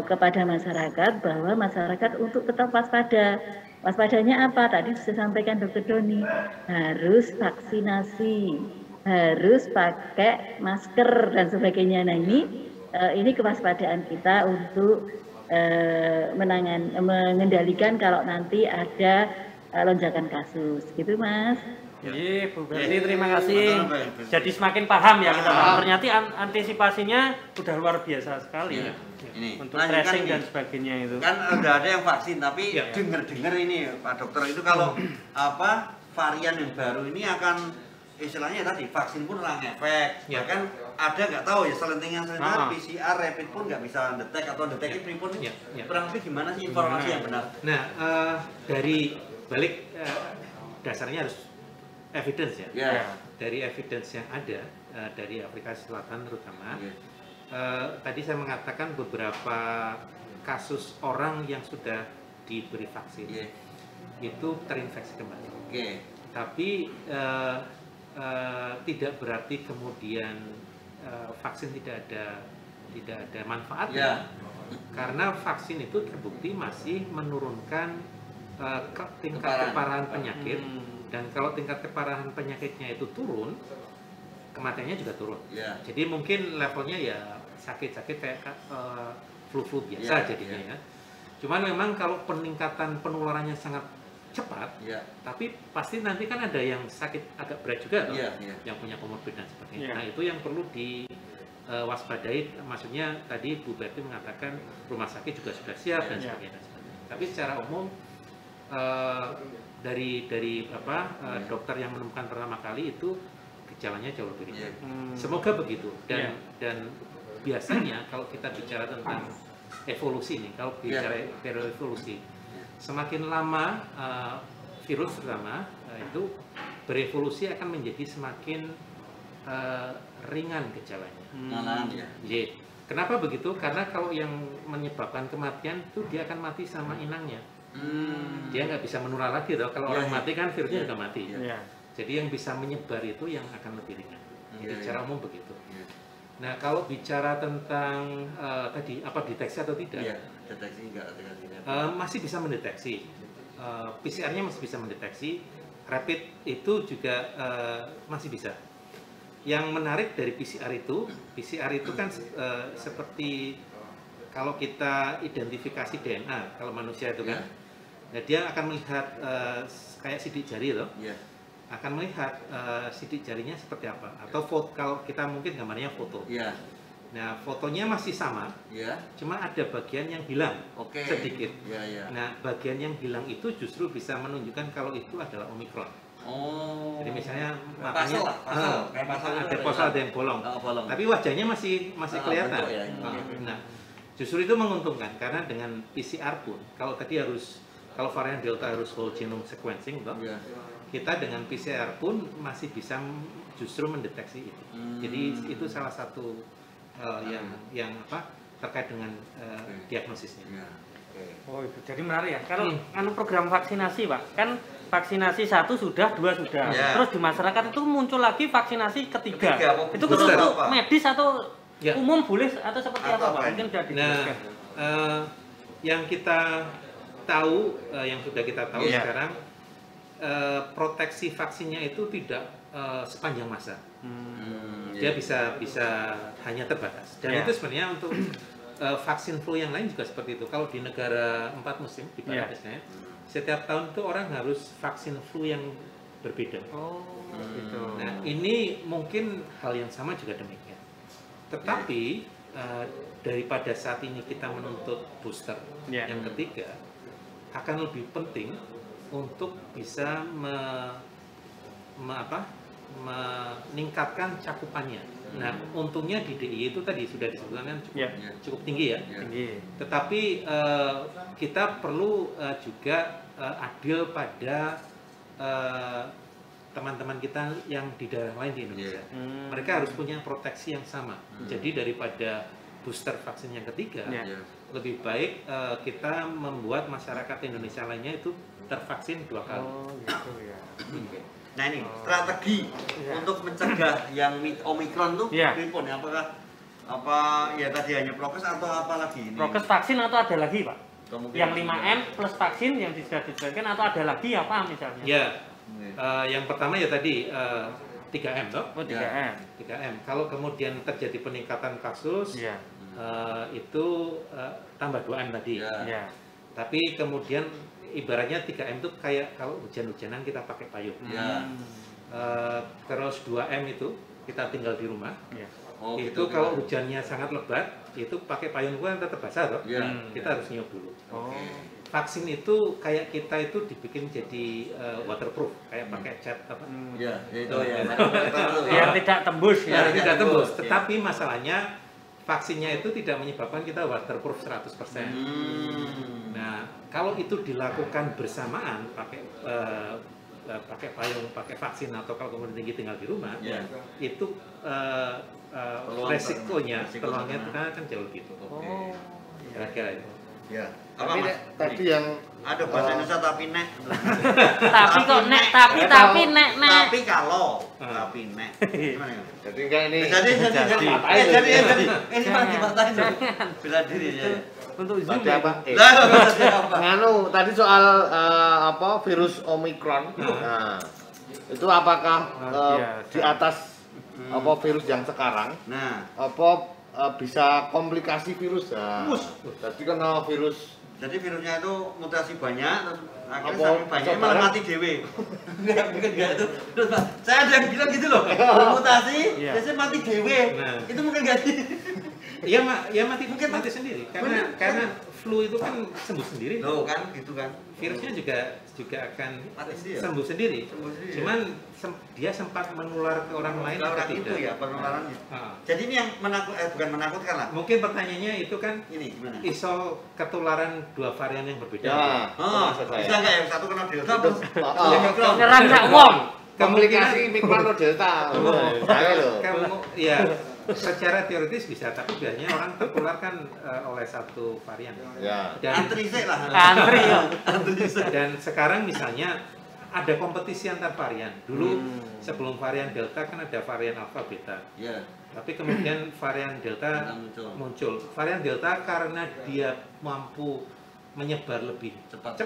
kepada masyarakat bahwa masyarakat untuk tetap waspada. Waspadanya apa? Tadi sudah sampaikan Dr. Doni, harus vaksinasi, harus pakai masker dan sebagainya. Nah ini kewaspadaan kita untuk mengendalikan kalau nanti ada lonjakan kasus, gitu Mas. Iya, Bu Berti, terima kasih. Jadi semakin paham ya kita. Ternyata antisipasinya sudah luar biasa sekali ya. Ini untuk tracing dan sebagainya itu. Kan udah ada yang vaksin, tapi dengar-dengar ini Pak Dokter itu kalau varian yang baru ini akan istilahnya tadi vaksin pun kurang efek. Bahkan ada nggak tahu ya selentingan PCR rapid pun nggak bisa detek atau deteksi pun kurang lebih gimana sih informasi yang benar? Nah, dari balik dasarnya harus evidence ya. Dari evidence yang ada dari Afrika Selatan terutama. Tadi saya mengatakan beberapa kasus orang yang sudah diberi vaksin itu terinfeksi kembali. Tapi tidak berarti kemudian vaksin tidak ada manfaatnya. Karena vaksin itu terbukti masih menurunkan tingkat keparahan penyakit, dan kalau tingkat keparahan penyakitnya itu turun, kematiannya juga turun. Jadi mungkin levelnya ya sakit-sakit kayak flu-flu biasa jadinya ya. Cuman memang kalau peningkatan penularannya sangat cepat, tapi pasti nanti kan ada yang sakit agak berat juga loh, yang punya komorbid dan sebagainya. Nah itu yang perlu diwaspadai. Maksudnya tadi Bu Berti mengatakan rumah sakit juga sudah siap dan sebagainya. Tapi secara umum dari dokter yang menemukan pertama kali itu gejalanya jauh lebih ringan. Semoga begitu. Dan biasanya kalau kita bicara tentang evolusi nih, kalau bicara evolusi, semakin lama virus terutama itu berevolusi akan menjadi semakin ringan gejalanya. Kenapa begitu? Karena kalau yang menyebabkan kematian itu dia akan mati sama inangnya. Dia nggak bisa menular lagi loh. Kalau orang mati kan virusnya juga mati. Jadi yang bisa menyebar itu yang akan lebih ringan. Jadi secara umum begitu. Nah kalau bicara tentang tadi apa deteksi atau tidak? Deteksi enggak? Masih bisa mendeteksi. PCR-nya masih bisa mendeteksi. Rapid itu juga masih bisa. Yang menarik dari PCR itu kan seperti kalau kita identifikasi DNA, kalau manusia itu kan, nah dia akan melihat kayak sidik jari loh, akan melihat sidik jarinya seperti apa, atau foto, kalau kita mungkin gambarnya foto. Nah fotonya masih sama, cuma ada bagian yang hilang sedikit. Nah bagian yang hilang itu justru bisa menunjukkan kalau itu adalah Omikron. Jadi misalnya matanya ada pasal ada yang bolong, tapi wajahnya masih kelihatan. Nah justru itu menguntungkan karena dengan PCR pun, kalau tadi kalau varian Delta harus whole genome sequencing, kita dengan PCR pun masih bisa justru mendeteksi itu. Jadi itu salah satu yang terkait dengan diagnosisnya. Oh itu jadi menarik ya. Kalau program vaksinasi Pak, kan vaksinasi 1 sudah, 2 sudah. Terus di masyarakat itu muncul lagi vaksinasi ketiga. Itu untuk medis atau umum boleh atau seperti apa Pak? Mungkin sudah dijelaskan. Yang kita tahu, yang sudah kita tahu sekarang, proteksi vaksinnya itu tidak sepanjang masa. Dia bisa hanya terbatas. Dan itu sebenarnya untuk vaksin flu yang lain juga seperti itu. Kalau di negara 4 musim di barat misalnya, setiap tahun itu orang harus vaksin flu yang berbeda. Gitu. Nah ini mungkin hal yang sama juga demikian. Tetapi daripada saat ini kita menuntut booster yang ketiga, akan lebih penting untuk bisa meningkatkan cakupannya. Nah, untungnya di DIY itu tadi sudah disebutkan kan cukup tinggi ya. Tetapi kita perlu juga adil pada teman-teman kita yang di daerah lain di Indonesia. Mereka harus punya proteksi yang sama. Jadi daripada booster vaksin yang ketiga, lebih baik kita membuat masyarakat Indonesia lainnya itu tervaksin 2 kali. Nah ini strategi untuk mencegah yang Omikron tuh pripun? Apakah tadi hanya prokes atau apa lagi? Prokes vaksin atau ada lagi Pak? Yang 5M plus vaksin yang sudah disediakan atau ada lagi apa misalnya? Yang pertama ya tadi 3M toh? 3M. Kalau kemudian terjadi peningkatan kasus, itu tambah 2M tadi. Tapi kemudian ibaratnya 3M itu kayak kalau hujan-hujanan kita pakai payung. Terus 2M itu kita tinggal di rumah. Itu kalau hujannya sangat lebat, itu pakai payung kan tetap basah toh. Kita harus niup dulu. Vaksin itu kayak kita itu dibikin jadi waterproof, kayak pakai cat apa? Biar tidak tembus. Tidak tembus. Tetapi masalahnya vaksinnya itu tidak menyebabkan kita waterproof 100%. Nah, kalau itu dilakukan bersamaan pakai payung, pakai vaksin atau kalau kemudian tinggal di rumah, itu resikonya, peluangnya kan jauh lebih tinggi. Kira-kira itu. Ya. Tapi tadi yang ada bahasa Indonesia tapi nek. Tapi kok nek, tapi nek. Tapi kalau, tapi nek. Gimana ya? Jadi enggak ini. Jadi. Ini malah dipatahin. Bela diri ya. Untuk Zoom tadi apa? Nganu tadi soal virus Omicron. Nah, itu apakah di atas virus yang sekarang? Nah, bisa komplikasi virus? Nah, tadi kan virus. Jadi virusnya itu mutasi banyak, akhirnya saking banyak malah mati dewe. Enggak itu. Saya ada yang bilang gitu loh. Mutasi, biasanya mati dewe. Itu mungkin enggak sih? Ya mati sendiri karena flu itu kan sembuh sendiri. Loh kan gitu kan. Virusnya juga akan mati sembuh sendiri. Cuman dia sempat menular ke orang lain atau tidak. Itu ya penularan. Jadi ini yang bukan menakutkan lah. Mungkin pertanyaannya itu kan ini gimana? Iso ketularan dua varian yang berbeda. Ya. Bisa enggak yang satu kena delta terus nyerang sak wong. Komplikasi Omicron delta. Ya, secara teoritis bisa, tapi biasanya orang tertular kan oleh satu varian. Ya. Antri lah. Dan sekarang misalnya ada kompetisi antar varian. Dulu sebelum varian delta kan ada varian alpha beta. Ya. Tapi kemudian varian delta muncul. Varian delta karena dia mampu menyebar lebih cepat,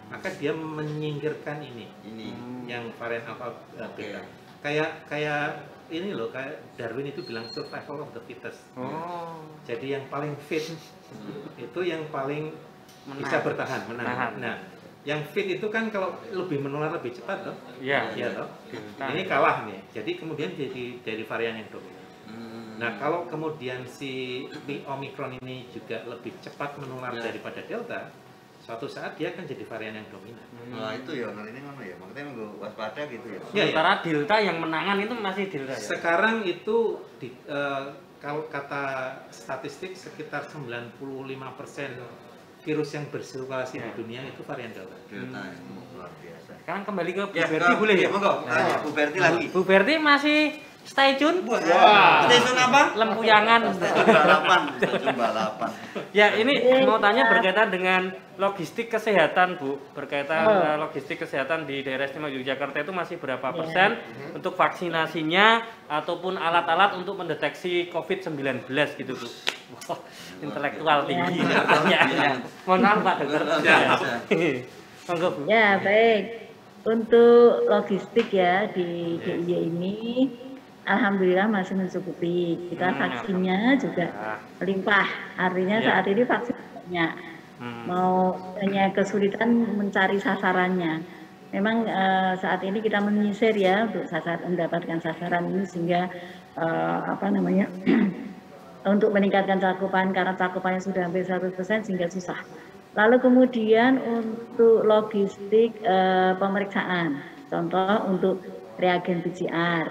maka dia menyingkirkan ini yang varian alpha beta. Kayak ini loh, kayak Darwin itu bilang survival of the fittest. Jadi yang paling fit itu yang paling bisa bertahan, menang. Nah, yang fit itu kan kalau lebih menular lebih cepat toh. Iya toh. Ini kalah nih. Jadi kemudian jadi dari varian yang dominan. Nah, kalau kemudian si Omicron ini juga lebih cepat menular daripada Delta, suatu saat dia akan jadi varian yang dominan. Nah, itu ya, ini mana ya? Makanya nunggu waspada gitu ya. Sementara Delta yang menangan itu masih Delta ya? Sekarang itu kalau kata statistik sekitar 95% virus yang bersirkulasi di dunia itu varian Delta. Delta itu luar biasa. Sekarang kembali ke Bu Berti boleh ya? Monggo. Bu Berti lagi. Bu Berti masih stay tune? Stay tune apa? Lempuyangan. Stasiun balapan. Ya, ini mau tanya berkaitan dengan logistik kesehatan, Bu. Berkaitan logistik kesehatan di daerah istimewa Yogyakarta itu masih berapa persen untuk vaksinasinya ataupun alat-alat untuk mendeteksi COVID-19 gitu, Bu. Wah, intelektual tinggi. Mohon maaf Pak Dokter. Monggo, Bu. Ya, baik. Untuk logistik ya di DIY ini alhamdulillah masih mencukupi. Kita vaksinnya juga melimpah. Artinya saat ini vaksin banyak. Mau hanya kesulitan mencari sasarannya. Memang saat ini kita menyisir ya untuk mendapatkan sasaran ini sehingga untuk meningkatkan cakupan karena cakupannya sudah hampir 100% sehingga susah. Lalu kemudian untuk logistik pemeriksaan, contoh untuk reagen PCR.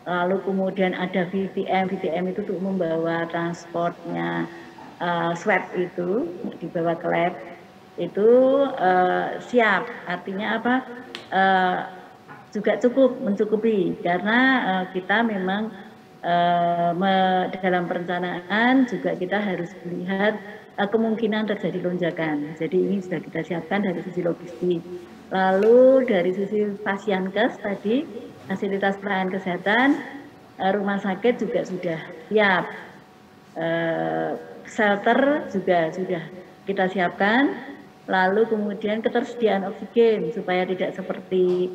Lalu kemudian ada VTM itu untuk membawa transportnya swab itu dibawa ke lab itu siap. Artinya apa? Juga mencukupi karena kita memang dalam perencanaan juga kita harus melihat kemungkinan terjadi lonjakan. Jadi ini sudah kita siapkan dari sisi logistik. Lalu dari sisi Pasienkes tadi, fasilitas pelayanan kesehatan, rumah sakit juga sudah siap. Shelter juga sudah kita siapkan. Lalu kemudian ketersediaan oksigen supaya tidak seperti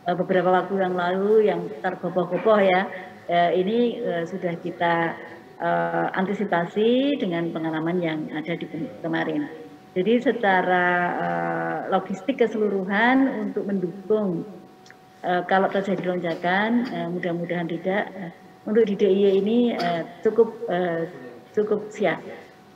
beberapa waktu yang lalu yang tergopoh-gopoh ya. Ini sudah kita antisipasi dengan pengalaman yang ada di kemarin. Jadi secara logistik keseluruhan untuk mendukung kalau terjadi lonjakan, mudah-mudahan tidak. Untuk di DIY ini cukup siap.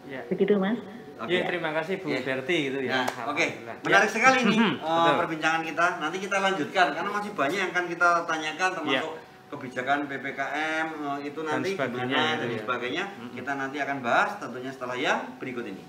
Ya. Begitu Mas. Ya, terima kasih Bu Berti gitu ya. Oke, menarik sekali ini perbincangan kita. Nanti kita lanjutkan karena masih banyak yang akan kita tanyakan termasuk kebijakan PPKM itu nanti gimana dan sebagainya. Kita nanti akan bahas tentunya setelah yang berikut ini.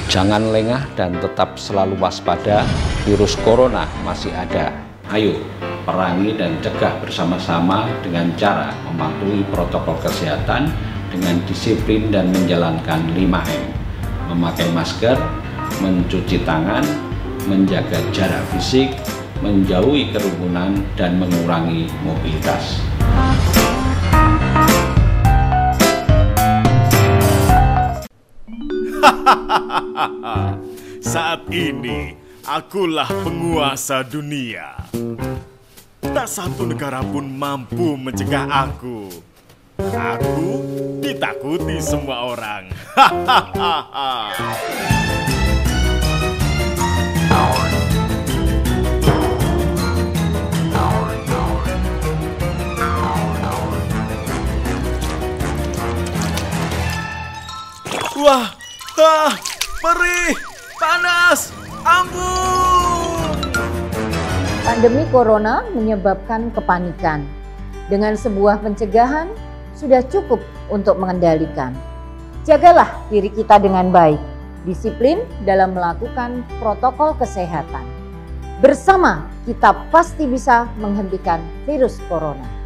Jangan lengah dan tetap selalu waspada, virus corona masih ada. Ayo, perangi dan cegah bersama-sama dengan cara mematuhi protokol kesehatan dengan disiplin dan menjalankan 5M. Memakai masker, mencuci tangan, menjaga jarak fisik, menjauhi kerumunan, dan mengurangi mobilitas. Saat ini, akulah penguasa dunia. Tak satu negara pun mampu mencegah aku. Aku ditakuti semua orang. Wah, perih, panas, ampun. Pandemi corona menyebabkan kepanikan. Dengan sebuah pencegahan, sudah cukup untuk mengendalikan. Jagalah diri kita dengan baik, disiplin dalam melakukan protokol kesehatan. Bersama kita pasti bisa menghentikan virus corona.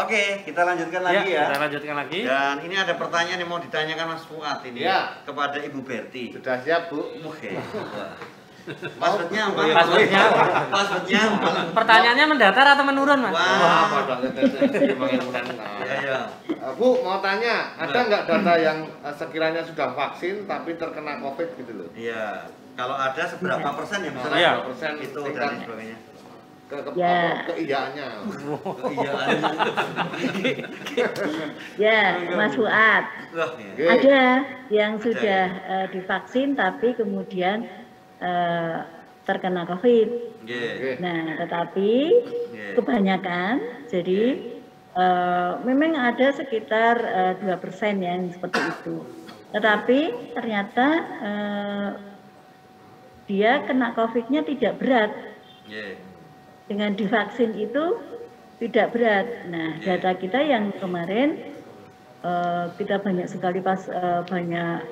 Oke, kita lanjutkan lagi ya. Kita lanjutkan lagi. Dan ini ada pertanyaan yang mau ditanyakan Mas Fuad ini kepada Ibu Berti. Sudah siap, Bu? Oke. Passwordnya apa? Passwordnya. Pertanyaannya mendatar atau menurun, Mas? Wah, Bu, mau tanya, ada nggak data yang sekiranya sudah vaksin tapi terkena COVID gitu loh? Iya. Kalau ada seberapa persen ya misalnya? Berapa persen itu dan sebagainya. Keiyaannya. Ya, Mas Fuad. Ada yang sudah divaksin tapi kemudian terkena COVID. Nah, tetapi kebanyakan jadi memang ada sekitar 2% yang seperti itu. Tetapi ternyata dia kena COVID-nya tidak berat. Dengan divaksin itu tidak berat. Nah, data kita yang kemarin kita banyak sekali banyak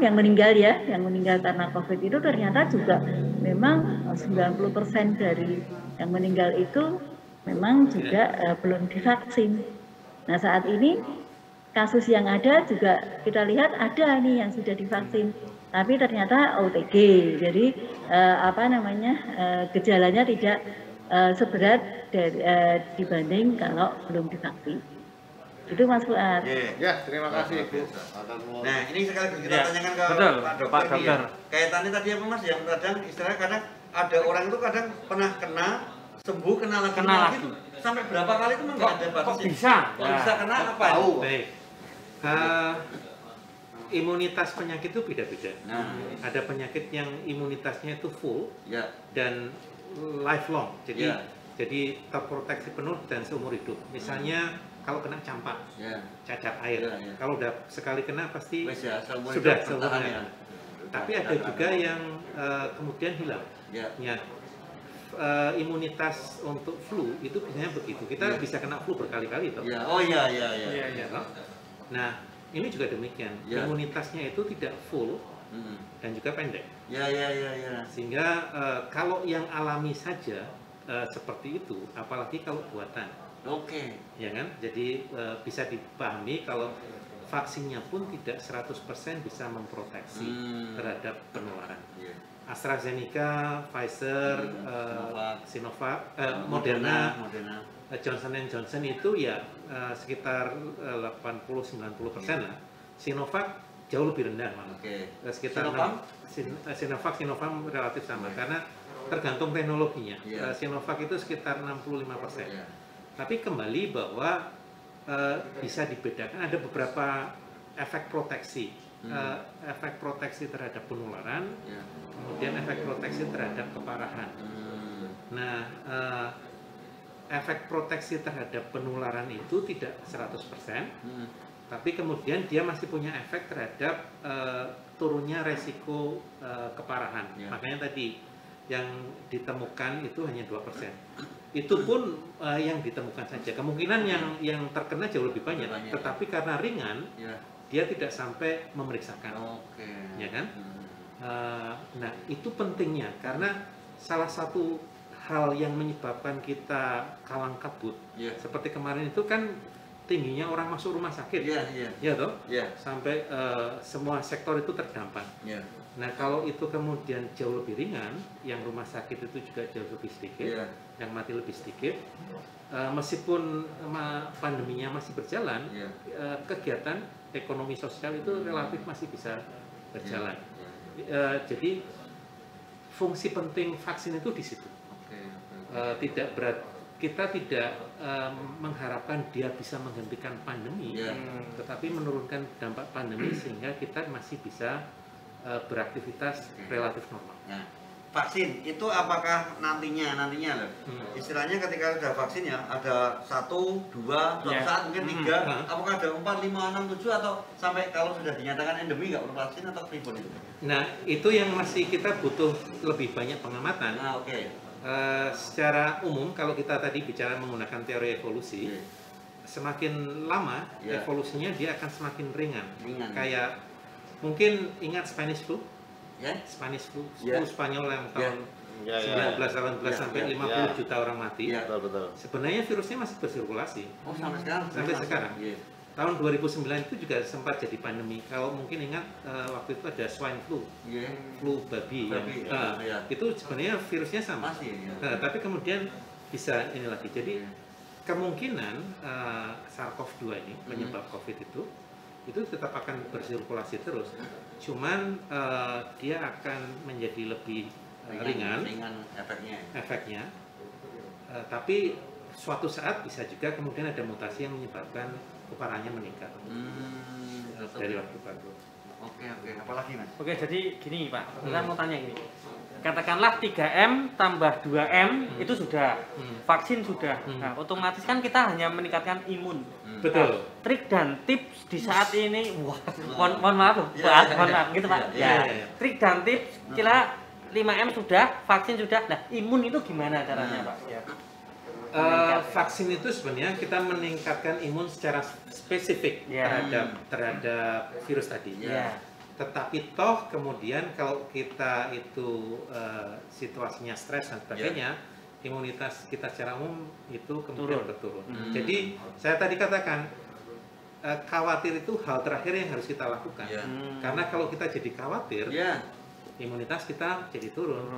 yang meninggal ya, yang meninggal karena COVID itu ternyata juga memang 90% dari yang meninggal itu memang juga belum divaksin. Nah, saat ini kasus yang ada juga kita lihat ada nih yang sudah divaksin. Tapi ternyata OTG, jadi gejalanya tidak seberat dibanding kalau belum divaksin. Itu Mas Fuad. Ya, terima kasih Bu. Nah, ini sekaligus kita tanyakan ke Pak Dokter. Kaitannya tadi apa Mas, yang kadang istilahnya kadang ada orang itu kadang pernah kena, sembuh, kena lagi. Sampai berapa kali itu nggak ada batasnya. Kok bisa? Kok bisa kena apa? Baik. Imunitas penyakit itu beda-beda. Ada penyakit yang imunitasnya itu full dan lifelong. Jadi terproteksi penuh dan seumur hidup. Misalnya kalau kena campak, cacar air. Kalau udah sekali kena pasti sudah seumur hidup. Tapi ada juga yang kemudian hilang. Imunitas untuk flu itu biasanya begitu. Kita bisa kena flu berkali-kali toh. Nah, ini juga demikian. Imunitasnya itu tidak full dan juga pendek. Sehingga kalau yang alami saja seperti itu, apalagi kalau buatan. Ya kan? Jadi bisa dipahami kalau vaksinnya pun tidak 100% bisa memproteksi terhadap penularan. AstraZeneca, Pfizer, Sinovac, Moderna, Johnson & Johnson itu ya sekitar 80-90% lah. Sinovac jauh lebih rendah malah. Sekitar Sinovac relatif sama karena tergantung teknologinya. Sinovac itu sekitar 65%. Tapi kembali bahwa bisa dibedakan ada beberapa efek proteksi. Efek proteksi terhadap penularan, kemudian efek proteksi terhadap keparahan. Nah, efek proteksi terhadap penularan itu tidak 100%, tapi kemudian dia masih punya efek terhadap turunnya resiko keparahan. Makanya tadi yang ditemukan itu hanya 2%. Itu pun yang ditemukan saja. Kemungkinan yang terkena jauh lebih banyak. Tetapi karena ringan, dia tidak sampai memeriksakan. Ya kan? Nah, itu pentingnya karena salah satu hal yang menyebabkan kita kalang kabut seperti kemarin itu kan tingginya orang masuk rumah sakit, ya toh, sampai semua sektor itu terdampak. Nah, kalau itu kemudian jauh lebih ringan, yang rumah sakit itu juga jauh lebih sedikit, yang mati lebih sedikit, meskipun pandeminya masih berjalan, kegiatan ekonomi sosial itu relatif masih bisa berjalan. Jadi fungsi penting vaksin itu di situ. Kita tidak mengharapkan dia bisa menghentikan pandemi, tetapi menurunkan dampak pandemi sehingga kita masih bisa beraktivitas relatif normal. Nah, vaksin itu apakah nantinya loh, istilahnya ketika sudah vaksin ya ada 1, 2, suatu saat mungkin 3, apakah ada 4, 5, 6, 7 atau sampai kalau sudah dinyatakan endemi nggak perlu vaksin atau pribon itu? Nah, itu yang masih kita butuh lebih banyak pengamatan. Secara umum kalau kita tadi bicara menggunakan teori evolusi, semakin lama evolusinya dia akan semakin ringan. Kayak mungkin ingat Spanish flu? Spanish flu, Spanyol yang tahun 1918 sampai 50 juta orang mati. Sebenarnya virusnya masih bersirkulasi. Sampai sekarang. Tahun 2009 itu juga sempat jadi pandemi. Kalau mungkin ingat waktu itu ada swine flu, flu babi. Itu sebenarnya virusnya sama. Tapi kemudian bisa ini lagi. Jadi kemungkinan SARS-CoV-2 ini penyebab COVID itu tetap akan bersirkulasi terus. Cuman dia akan menjadi lebih ringan efeknya. Tapi suatu saat bisa juga kemudian ada mutasi yang menyebabkan keparahannya meningkat dari waktu ke waktu. Oke, apalagi Mas? Oke, jadi gini Pak, kita mau tanya gini. Katakanlah 3M tambah 2M itu sudah, vaksin sudah. Nah, otomatis kan kita hanya meningkatkan imun. Betul. Nah, trik dan tips di saat ini, mohon maaf loh, mohon maaf gitu Pak. Trik dan tips, kira 5M sudah, vaksin sudah. Nah, imun itu gimana caranya Pak? Vaksin itu sebenarnya kita meningkatkan imun secara spesifik terhadap virus tadi. Tetapi toh kemudian kalau kita itu situasinya stres dan sebagainya, imunitas kita secara umum itu kemudian berturun. Jadi saya tadi katakan khawatir itu hal terakhir yang harus kita lakukan. Karena kalau kita jadi khawatir, imunitas kita jadi turun.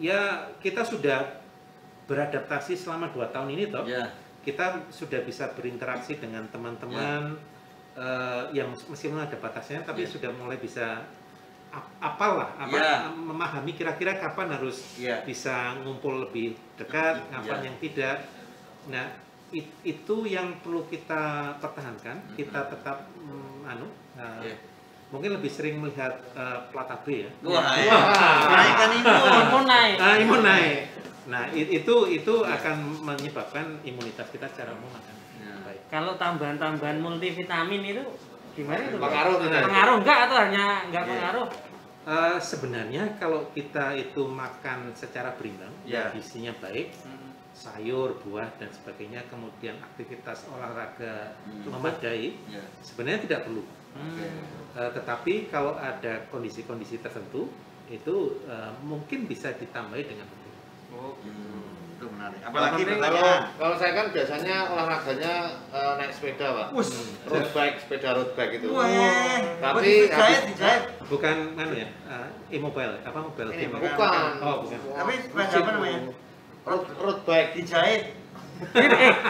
Ya kita sudah beradaptasi selama 2 tahun ini toh, kita sudah bisa berinteraksi dengan teman-teman yang meskipun ada batasnya, tapi sudah mulai bisa memahami kira-kira kapan harus bisa ngumpul lebih dekat, kapan yang tidak. Nah, itu yang perlu kita pertahankan. Kita tetap mungkin lebih sering melihat plat AB ya. Naikkan imun naik. Nah, itu akan menyebabkan imunitas kita secara umum akan baik. Kalau tambahan-tambahan multivitamin itu gimana itu? Pengaruh enggak atau hanya enggak pengaruh? Sebenarnya kalau kita itu makan secara berimbang, gizinya baik, sayur, buah dan sebagainya, kemudian aktivitas olahraga memadai, sebenarnya tidak perlu. Tetapi kalau ada kondisi-kondisi tertentu, itu mungkin bisa ditambahi dengan itu. Itu menarik. Apalagi kalau saya kan biasanya olahraganya naik sepeda Pak. Road bike, sepeda road bike itu. Tapi dijahit. Bukan ya? E-mobile, apa mobile? Ini bukan. Oh, bukan. Tapi sepeda apa namanya? Road bike dijahit.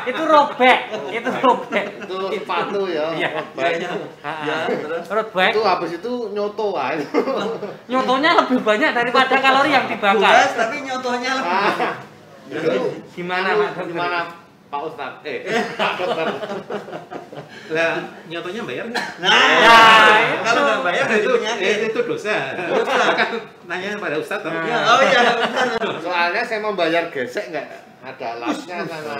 Itu robek, itu sepatu ya, road bike. Road bike. Itu habis itu nyoto Pak. Nyotonya lebih banyak daripada kalori yang dibakar. Puas, tapi nyotonya lebih. Gimana Pak? Gimana Pak Ustadz? Pak Dokter. Lah, nyotonya bayar nggak? Kalau nggak bayar itu dosa. Kan nanya pada Ustadz. Soalnya saya mau bayar gesek nggak? Ada alasnya sana.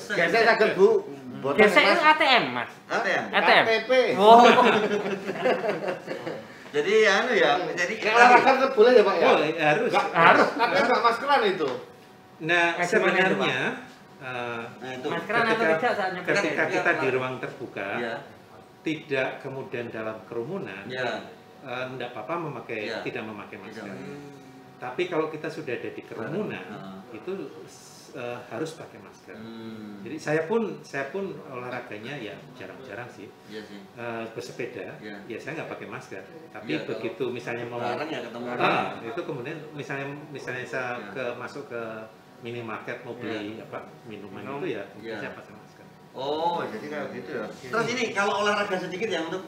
Gesek sakit Bu. Gesek itu ATM Mas. ATM. ATM. KTP. Jadi jadi olahraga tetap boleh ya Pak ya? Boleh, harus. Tapi nggak maskeran itu. Nah, sebenarnya maskeran atau tidak saat nyebrang ketika kita di ruang terbuka, tidak kemudian dalam kerumunan, tidak apa-apa tidak memakai masker. Tapi kalau kita sudah ada di kerumunan, itu harus pakai masker. Jadi saya pun olahraganya ya jarang-jarang sih. Bersepeda, ya saya nggak pakai masker. Tapi begitu misalnya mau itu kemudian misalnya saya masuk ke minimarket mau beli minuman itu ya saya pakai masker. Oh, jadi kayak gitu ya. Terus ini kalau olahraga sedikit ya untuk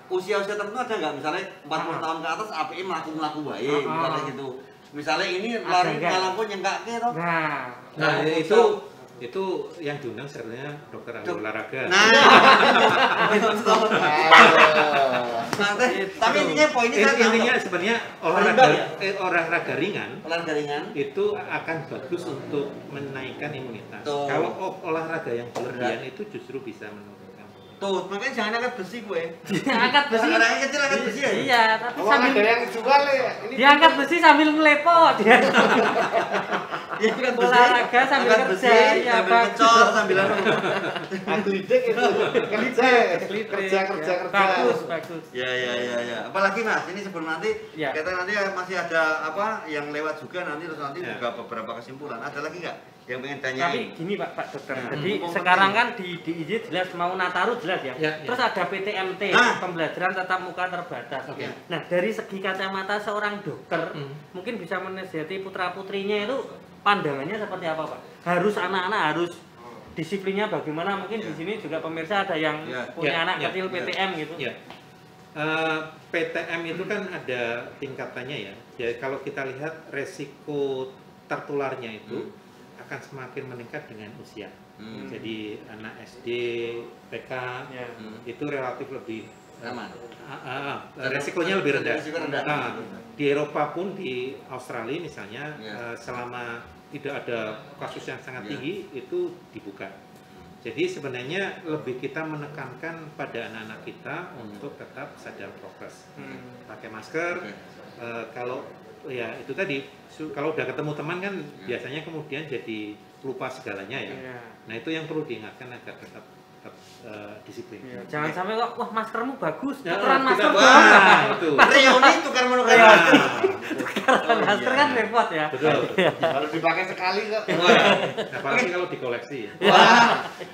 usia-usia tertentu ada nggak, misalnya 40 tahun ke atas API melaku baik, misalnya gitu. Misalnya ini lari malam pun nyengkak gitu. Nah itu yang diundang sebenarnya dokter ahli olahraga. Tapi intinya sebenarnya olahraga ringan itu akan bagus untuk menaikkan imunitas. Kalau olahraga yang berlebihan itu justru bisa menurunkan. Tuh, makanya jangan angkat besi gue. Angkat besi. Orang kecil angkat besi ya? Iya, tapi sambil ada yang jual ya. Dia angkat besi sambil ngelepot dia. Dia olahraga sambil kerja, ya sambil sambil aglidik itu. Kerja. Bagus. Ya. Apalagi Mas, ini sebelum nanti kita nanti masih ada yang lewat juga nanti juga beberapa kesimpulan. Ada lagi nggak yang pengen tanyain? Tapi gini Pak Dokter. Jadi sekarang kan di IJ jelas mau Nataru jelas ya. Terus ada PTMT, pembelajaran tatap muka terbatas. Nah, dari segi kacamata seorang dokter, mungkin bisa menasihati putra-putrinya itu pandangannya seperti apa Pak? Harus anak-anak harus disiplinnya bagaimana? Mungkin di sini juga pemirsa ada yang punya anak kecil PTM gitu. PTM itu kan ada tingkatannya ya. Jadi kalau kita lihat resiko tertularnya itu akan semakin meningkat dengan usia. Jadi anak SD, TK itu relatif lebih aman. Resikonya lebih rendah. Di Eropa pun, di Australia misalnya, selama tidak ada kasus yang sangat tinggi itu dibuka. Jadi sebenarnya lebih kita menekankan pada anak-anak kita untuk tetap sadar prokes, pakai masker. Kalau ya itu tadi, kalau udah ketemu teman kan biasanya kemudian jadi lupa segalanya ya. Nah itu yang perlu diingatkan agar tetap disiplin. Jangan sampai kok wah maskermu bagus, tukeran masker itu. Reuni tukar masker kan repot ya. Betul. Harus dipakai sekali kok. Apalagi kalau dikoleksi.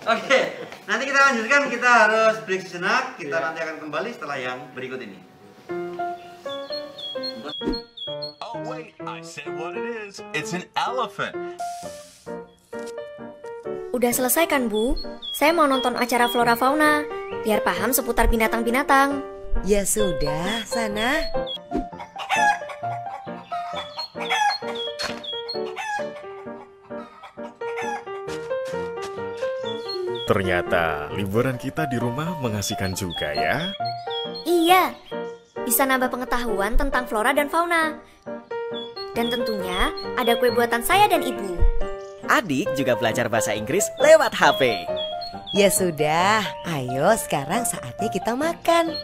Oke. Nanti kita lanjutkan, kita harus break sejenak. Kita nanti akan kembali setelah yang berikut ini. Oh wait, I said what it is. It's an elephant. Udah selesai kan Bu? Saya mau nonton acara Flora Fauna, biar paham seputar binatang-binatang. Ya sudah, sana. Ternyata liburan kita di rumah mengasihkan juga ya. Iya, bisa nambah pengetahuan tentang flora dan fauna. Dan tentunya ada kue buatan saya dan Ibu. Adik juga belajar bahasa Inggris lewat HP. Ya sudah, ayo sekarang saatnya kita makan.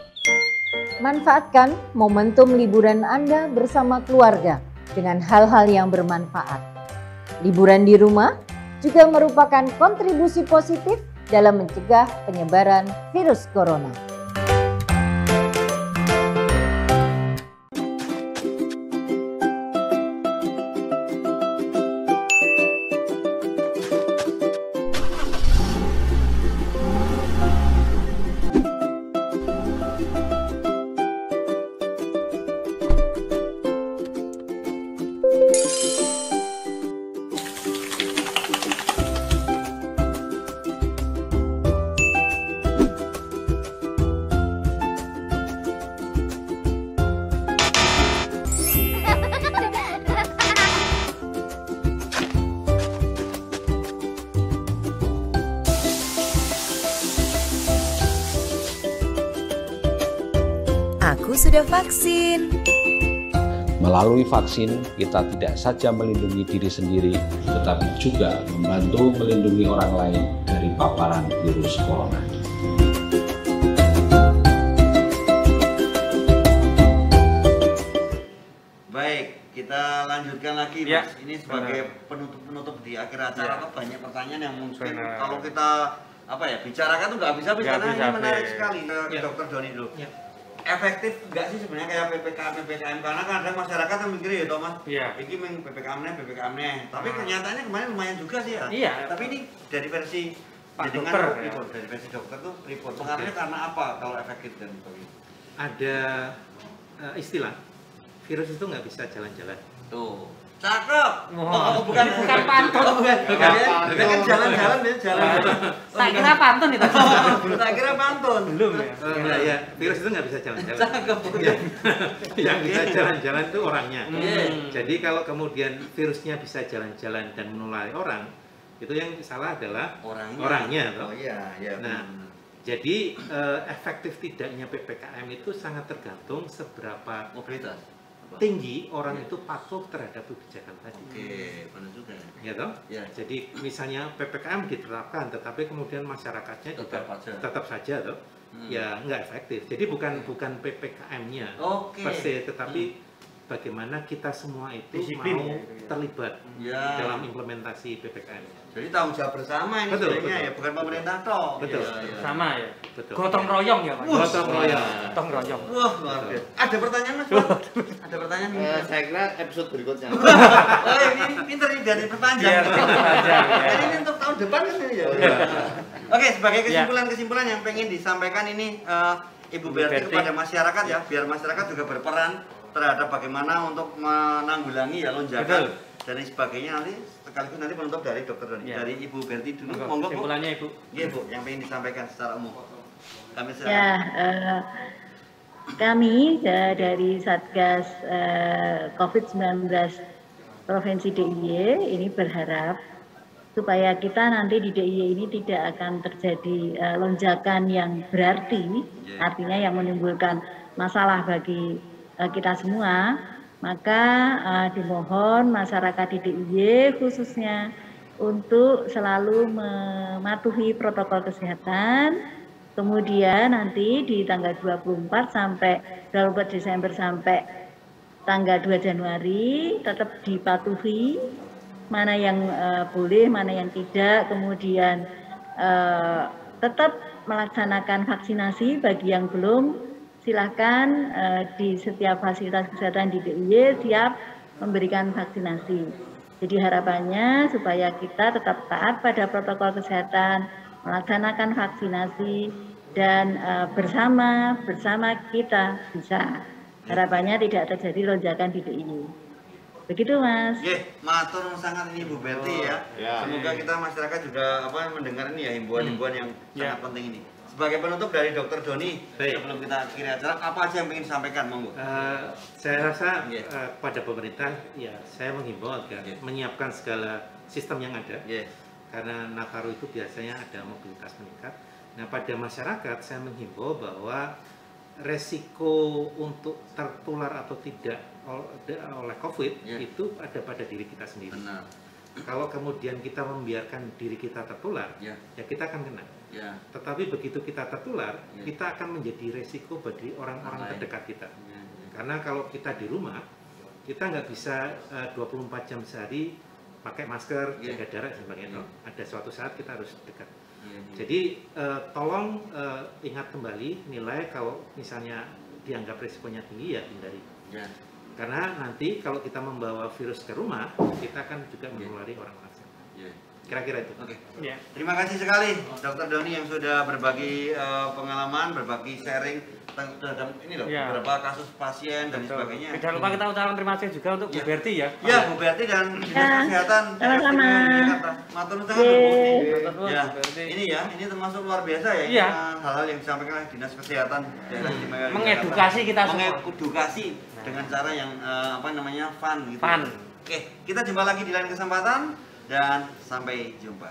Manfaatkan momentum liburan Anda bersama keluarga dengan hal-hal yang bermanfaat. Liburan di rumah juga merupakan kontribusi positif dalam mencegah penyebaran virus corona. Aku sudah vaksin. Melalui vaksin, kita tidak saja melindungi diri sendiri, tetapi juga membantu melindungi orang lain dari paparan virus corona. lanjutkan lagi Ya, Mas. Ini sebagai penutup di akhir acara kan banyak pertanyaan yang mungkin kalau kita bicarakan tuh nggak bisa karena ini menarik sekali ke Dokter Doni dulu. Efektif nggak sih sebenarnya kayak PPKM karena kadang masyarakat yang mikir ya Thomas, ini PPKM-nya, tapi kenyataannya kemarin lumayan juga sih ya. Iya. Tapi ini dari versi dokter, dari versi dokter tuh report pengaruhnya karena apa kalau efektif dan begitu? Ada istilah virus itu nggak bisa jalan-jalan. Tuh. Cakep. Bukan pantun. Bukan jalan-jalan dia jalan. Tak kira pantun itu. Tak kira pantun. Belum ya. Virus itu nggak bisa jalan-jalan. Cakep. Yang bisa jalan-jalan itu orangnya. Jadi kalau kemudian virusnya bisa jalan-jalan dan menulari orang, itu yang salah adalah orangnya. Oh iya. Nah, jadi efektif tidaknya PPKM itu sangat tergantung seberapa mobilitas tinggi orang itu patuh terhadap kebijakan tadi. Oke, benar juga. Ya toh? Ya. Jadi misalnya PPKM diterapkan, tetapi kemudian masyarakatnya tetap saja toh, ya nggak efektif. Jadi bukan PPKM-nya per se, tetapi bagaimana kita semua itu mau terlibat dalam implementasi PPKM. Jadi tanggung jawab bersama ini sebenarnya ya, bukan pemerintah toh. Betul. Sama ya. Gotong royong ya Pak. Gotong royong. Gotong royong. Wah, luar biasa. Ada pertanyaan Mas? Ada pertanyaan? Saya kira episode berikutnya. Oh, ini pinter nih dari perpanjang. Jadi ini untuk tahun depan kan ini ya. Oke, sebagai kesimpulan yang pengen disampaikan ini Ibu Berti kepada masyarakat ya, biar masyarakat juga berperan terhadap bagaimana untuk menanggulangi ya lonjakan dan sebagainya. Nanti sekaligus nanti penutup dari Dokter Doni, dari Ibu Berti dulu. Monggo Bu. Kesimpulannya Ibu. Iya Bu, yang pengen disampaikan secara umum. Kami kami dari Satgas COVID-19 Provinsi DIY ini berharap supaya kita nanti di DIY ini tidak akan terjadi lonjakan yang berarti, artinya yang menimbulkan masalah bagi kita semua, maka dimohon masyarakat di DIY khususnya untuk selalu mematuhi protokol kesehatan. Kemudian nanti di tanggal 24 Desember sampai tanggal 2 Januari tetap dipatuhi mana yang boleh, mana yang tidak. Kemudian tetap melaksanakan vaksinasi bagi yang belum. Silahkan di setiap fasilitas kesehatan di DIY siap memberikan vaksinasi. Jadi harapannya supaya kita tetap taat pada protokol kesehatan, melaksanakan vaksinasi, dan bersama kita bisa. Harapannya tidak terjadi lonjakan di DIY. Begitu Mas. Matur sangat ini Bu Berti ya. Semoga kita masyarakat juga mendengar ini ya himbauan-himbauan yang sangat penting ini. Sebagai penutup dari Dokter Doni, sebelum kita akhiri acara, apa aja yang ingin disampaikan, monggo? Saya rasa pada pemerintah, ya saya menghimbau agar menyiapkan segala sistem yang ada, karena Nataru itu biasanya ada mobilitas meningkat. Nah pada masyarakat, saya menghimbau bahwa resiko untuk tertular atau tidak oleh COVID itu ada pada diri kita sendiri. Benar. Kalau kemudian kita membiarkan diri kita tertular, ya kita akan kena. Tetapi begitu kita tertular, kita akan menjadi resiko bagi orang-orang terdekat kita. Karena kalau kita di rumah, kita nggak bisa 24 jam sehari pakai masker, jaga jarak dan sebagainya. Ada suatu saat kita harus dekat. Jadi tolong ingat kembali nilai kalau misalnya dianggap resikonya tinggi ya hindari. Karena nanti kalau kita membawa virus ke rumah, kita akan juga menulari orang-orang. Kira-kira itu. Terima kasih sekali Dokter Doni yang sudah berbagi pengalaman, berbagi sharing terhadap ini loh, beberapa kasus pasien dan sebagainya. Tidak lupa kita ucapkan terima kasih juga untuk Bu Berti ya. Ya, Bu Berti dan Dinas Kesehatan. Sama-sama. Matur nuwun. Ya, ini ya, ini termasuk luar biasa ya. Ini hal-hal yang disampaikan oleh Dinas Kesehatan daerah istimewa mengedukasi kita semua. Mengedukasi dengan cara yang fun gitu. Oke, kita jumpa lagi di lain kesempatan dan sampai jumpa.